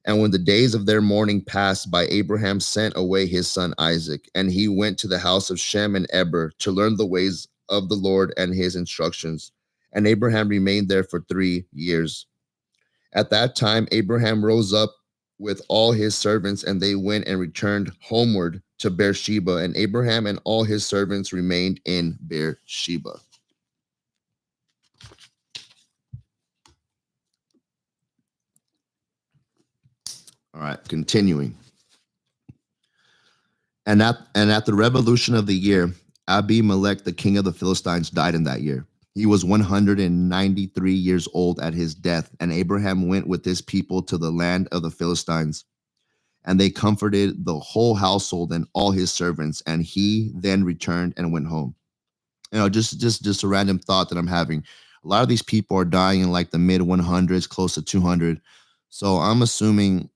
And when the days of their mourning passed by, Abraham sent away his son Isaac, and he went to the house of Shem and Eber to learn the ways of the Lord and his instructions. And Abraham remained there for 3 years. At that time, Abraham rose up with all his servants, and they went and returned homeward to Beersheba. And Abraham and all his servants remained in Beersheba. All right, continuing. And at the revolution of the year, Abimelech, the king of the Philistines, died in that year. He was 193 years old at his death, and Abraham went with his people to the land of the Philistines, and they comforted the whole household and all his servants, and he then returned and went home. Just a random thought that I'm having. A lot of these people are dying in like the mid 100s, close to 200. So I'm assuming,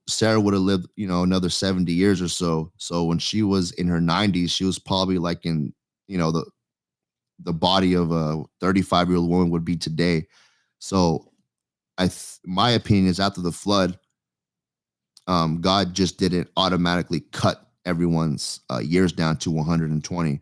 Sarah would have lived, another 70 years or so. So when she was in her 90s, she was probably like in, the body of a 35-year-old woman would be today. So my opinion is, after the flood, God just didn't automatically cut everyone's years down to 120.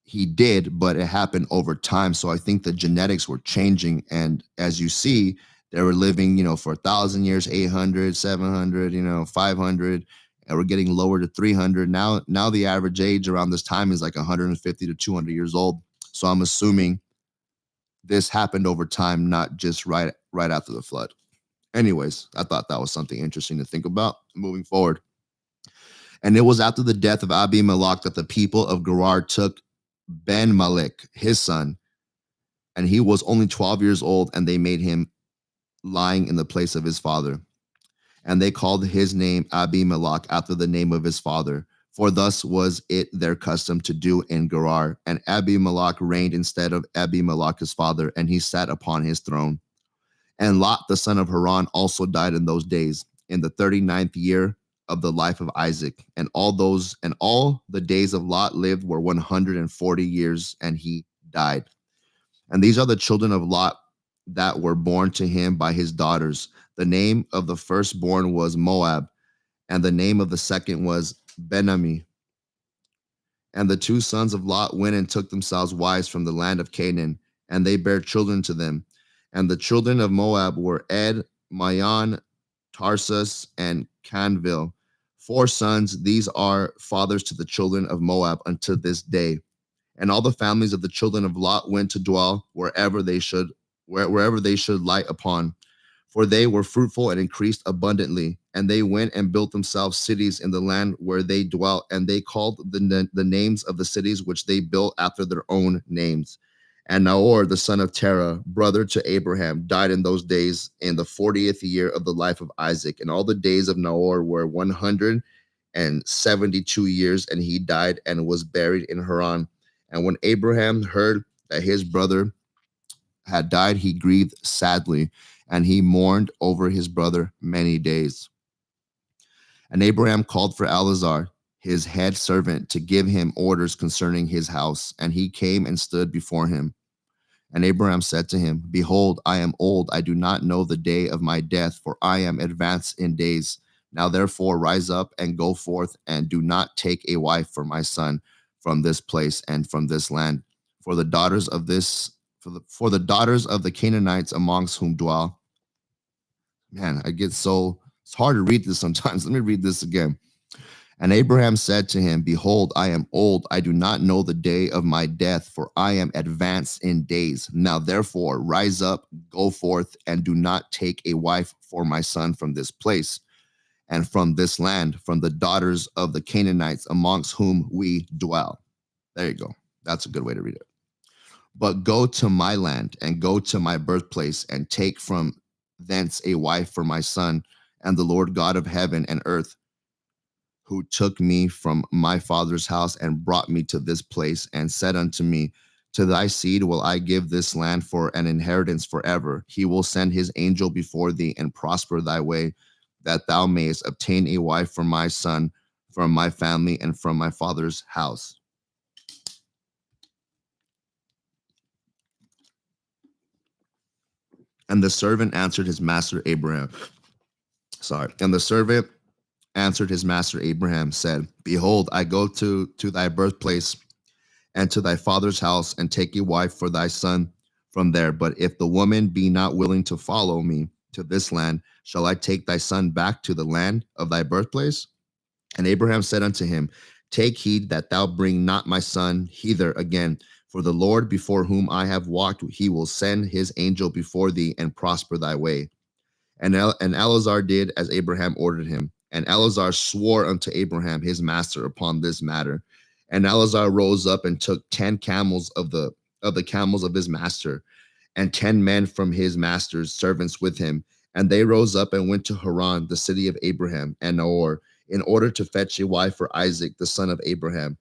He did, but it happened over time. So I think the genetics were changing. And as you see, they were living, for 1,000 years, 800, 700, 500. And we're getting lower to 300. Now the average age around this time is like 150 to 200 years old. So I'm assuming this happened over time, not just right after the flood. Anyways, I thought that was something interesting to think about moving forward. And it was after the death of Abimelech that the people of Gerar took Ben-Malek, his son, and he was only 12 years old, and they made him lying in the place of his father. And they called his name Abimelech after the name of his father. For thus was it their custom to do in Gerar. And Abimelech reigned instead of Abimelech his father, and he sat upon his throne. And Lot the son of Haran also died in those days, in the 39th year of the life of Isaac. And all the days of Lot lived were 140 years, and he died. And these are the children of Lot that were born to him by his daughters. The name of the firstborn was Moab, and the name of the second was Benami. And the two sons of Lot went and took themselves wives from the land of Canaan, and they bare children to them. And the children of Moab were Ed, Mayon, Tarsus, and Canville. Four sons, these are fathers to the children of Moab unto this day. And all the families of the children of Lot went to dwell wherever they should light upon. For they were fruitful and increased abundantly. And they went and built themselves cities in the land where they dwelt, and they called the names of the cities which they built after their own names. And Nahor, the son of Terah, brother to Abraham, died in those days in the 40th year of the life of Isaac. And all the days of Nahor were 172 years, and he died and was buried in Haran. And when Abraham heard that his brother had died, he grieved sadly, and he mourned over his brother many days. And Abraham called for Eleazar, his head servant, to give him orders concerning his house. And he came and stood before him. And Abraham said to him, Behold, I am old. I do not know the day of my death, for I am advanced in days. Now therefore rise up and go forth, and do not take a wife for my son from this place and from this land. For the daughters of the daughters of the Canaanites amongst whom dwell. Man, it's hard to read this sometimes. Let me read this again. And Abraham said to him, Behold, I am old. I do not know the day of my death, for I am advanced in days. Now therefore rise up, go forth, and do not take a wife for my son from this place and from this land, from the daughters of the Canaanites amongst whom we dwell. There you go. That's a good way to read it. But go to my land and go to my birthplace and take from thence a wife for my son. And the Lord God of heaven and earth, who took me from my father's house and brought me to this place, and said unto me, To thy seed will I give this land for an inheritance forever. He will send his angel before thee and prosper thy way, that thou mayest obtain a wife for my son, from my family and from my father's house. And the servant answered his master Abraham. And the servant answered his master Abraham, said, Behold, I go to thy birthplace and to thy father's house, and take a wife for thy son from there. But if the woman be not willing to follow me to this land, shall I take thy son back to the land of thy birthplace? And Abraham said unto him, Take heed that thou bring not my son hither again. For the Lord before whom I have walked, he will send his angel before thee and prosper thy way. And Eleazar did as Abraham ordered him. And Eleazar swore unto Abraham his master upon this matter. And Eleazar rose up and took 10 camels of the camels of his master, and 10 men from his master's servants with him. And they rose up and went to Haran, the city of Abraham and Nahor, in order to fetch a wife for Isaac, the son of Abraham.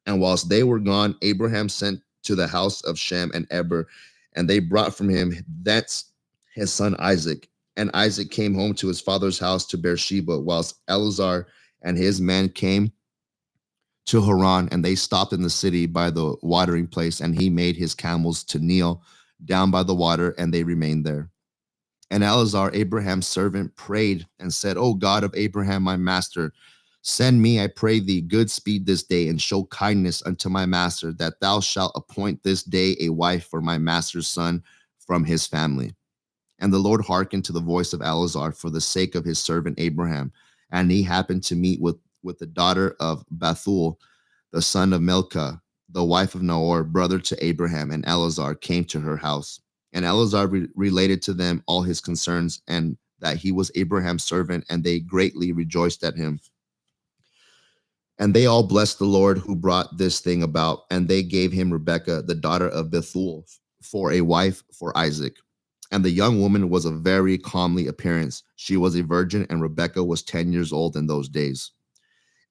And whilst they were gone, Abraham sent to the house of Shem and Eber, and they brought from him thence his son Isaac. And Isaac came home to his father's house to Beersheba, whilst Eleazar and his men came to Haran, and they stopped in the city by the watering place, and he made his camels to kneel down by the water, and they remained there. And Eleazar, Abraham's servant, prayed and said, O God of Abraham, my master, send me, I pray thee, good speed this day, and show kindness unto my master, that thou shalt appoint this day a wife for my master's son from his family. And the Lord hearkened to the voice of Eleazar for the sake of his servant Abraham. And he happened to meet with the daughter of Bethuel, the son of Milcah, the wife of Nahor, brother to Abraham, and Eleazar came to her house. And Eleazar related to them all his concerns, and that he was Abraham's servant, and they greatly rejoiced at him. And they all blessed the Lord who brought this thing about, and they gave him Rebekah, the daughter of Bethuel, for a wife for Isaac. And the young woman was of very comely appearance. She was a virgin, and Rebekah was 10 years old in those days.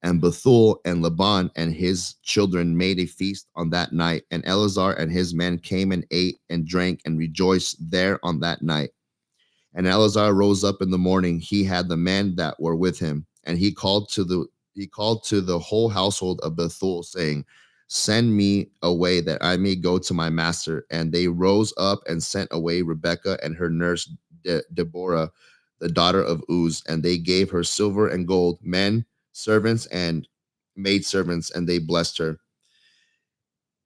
And Bethuel and Laban and his children made a feast on that night. And Eleazar and his men came and ate and drank and rejoiced there on that night. And Eleazar rose up in the morning. He had the men that were with him, and he called to the whole household of Bethuel, saying, "Send me away that I may go to my master." And they rose up and sent away Rebekah and her nurse Deborah, the daughter of Uz, and they gave her silver and gold, men, servants, and maidservants, and they blessed her.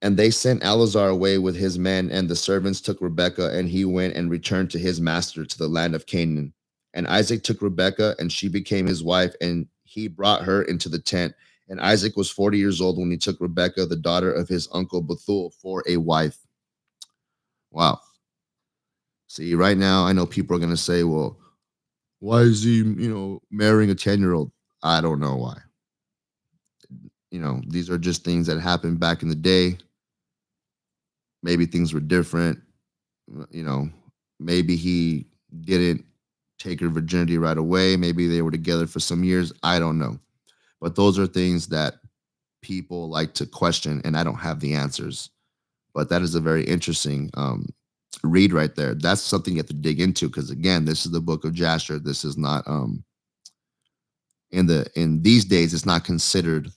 And they sent Eleazar away with his men, and the servants took Rebekah, and he went and returned to his master to the land of Canaan. And Isaac took Rebekah, and she became his wife, and he brought her into the tent. And Isaac was 40 years old when he took Rebekah, the daughter of his uncle Bethuel, for a wife. Wow. See, right now, I know people are going to say, well, why is he, marrying a 10-year-old? I don't know why. These are just things that happened back in the day. Maybe things were different. you know, maybe he didn't take her virginity right away. Maybe they were together for some years. I don't know. But those are things that people like to question, and I don't have the answers. But that is a very interesting read right there. That's something you have to dig into because again, this is the book of Jasher. This is not in these days, it's not considered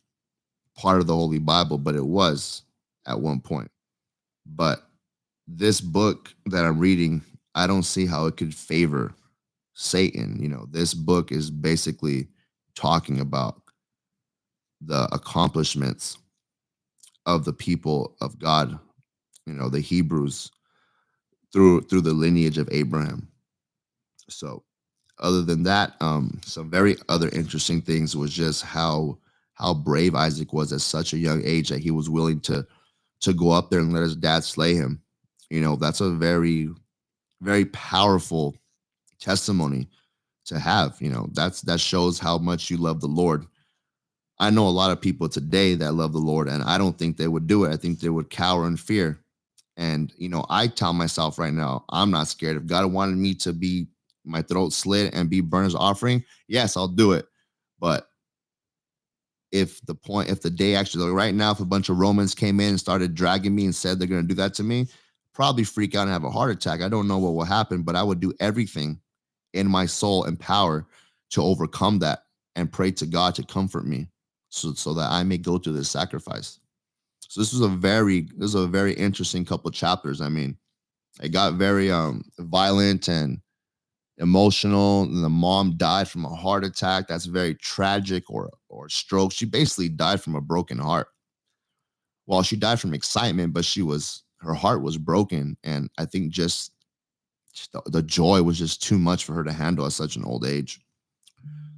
part of the Holy Bible, but it was at one point. But this book that I'm reading, I don't see how it could favor Satan. This book is basically talking about the accomplishments of the people of God, the Hebrews through the lineage of Abraham. So other than that, some very other interesting things was just how brave Isaac was at such a young age that he was willing to go up there and let his dad slay him. That's a very, very powerful testimony to have. That shows how much you love the Lord. I know a lot of people today that love the Lord, and I don't think they would do it. I think they would cower in fear. And I tell myself right now, I'm not scared. If God wanted me to be my throat slit and be burned as offering, yes, I'll do it. But if the day actually, like right now, if a bunch of Romans came in and started dragging me and said they're going to do that to me, probably freak out and have a heart attack. I don't know what will happen, but I would do everything in my soul and power to overcome that and pray to God to comfort me so that I may go through this sacrifice. So this is a very interesting couple chapters. I mean, it got very violent and emotional. And the mom died from a heart attack. That's very tragic, or stroke. She basically died from a broken heart. Well, she died from excitement, but her heart was broken, and I think just the joy was just too much for her to handle at such an old age.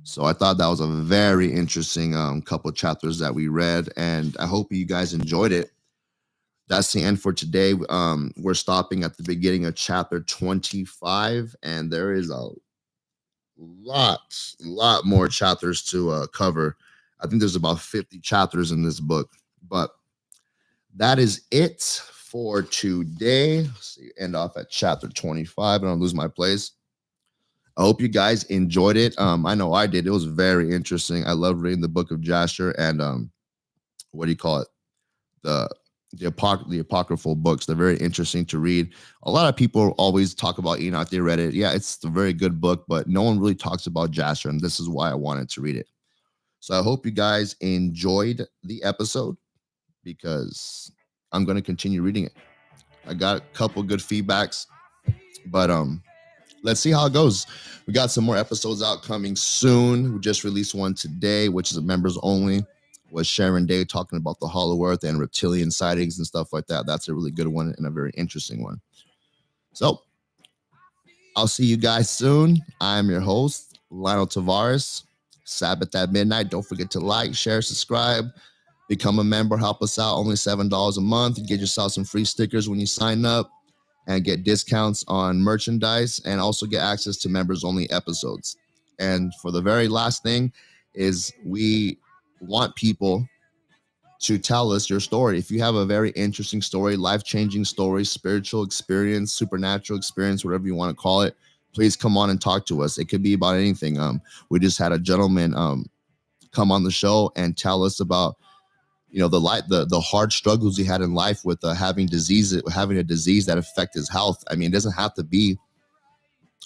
So I thought that was a very interesting couple chapters that we read, and I hope you guys enjoyed it. That's the end for today. We're stopping at the beginning of chapter 25, and there is a lot more chapters to cover. I think there's about 50 chapters in this book, but that is it for today. So you end off at chapter 25. I don't lose my place. I hope you guys enjoyed it. I know I did. It was very interesting. I love reading the book of Jasher and what do you call it? The the apocryphal books. They're very interesting to read. A lot of people always talk about Enoch. They read it. Yeah, it's a very good book, but no one really talks about Jasher, and this is why I wanted to read it. So I hope you guys enjoyed the episode because I'm going to continue reading it. I got a couple good feedbacks, but let's see how it goes. We got some more episodes out coming soon. We just released one today, which is a members only, with Sharon Day talking about the Hollow Earth and reptilian sightings and stuff like that. That's a really good one and a very interesting one. So I'll see you guys soon. I'm your host, Lionel Tavares. Sabbath at midnight. Don't forget to like, share, subscribe, become a member, help us out. Only $7 a month. You get yourself some free stickers when you sign up and get discounts on merchandise and also get access to members only episodes. And for the very last thing is we want people to tell us your story. If you have a very interesting story, life-changing story, spiritual experience, supernatural experience, whatever you want to call it, please come on and talk to us. It could be about anything. We just had a gentleman come on the show and tell us about the hard struggles he had in life with having a disease that affect his health. I mean, it doesn't have to be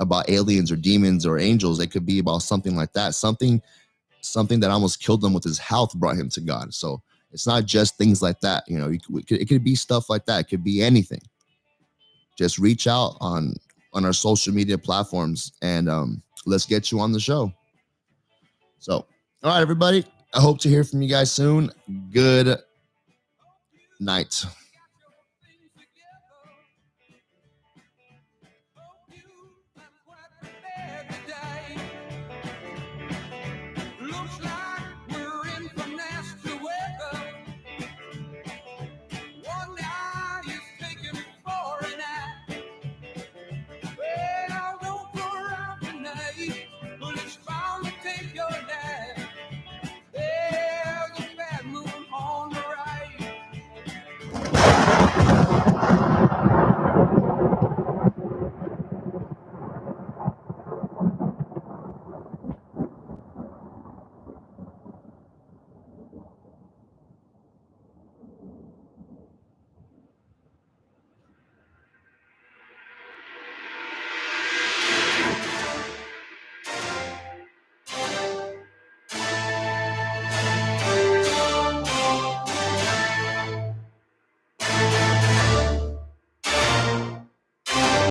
about aliens or demons or angels. It could be about something like that. Something that almost killed him with his health brought him to God. So it's not just things like that. It could be stuff like that. It could be anything. Just reach out on our social media platforms and let's get you on the show. So, all right, everybody. I hope to hear from you guys soon. Good night.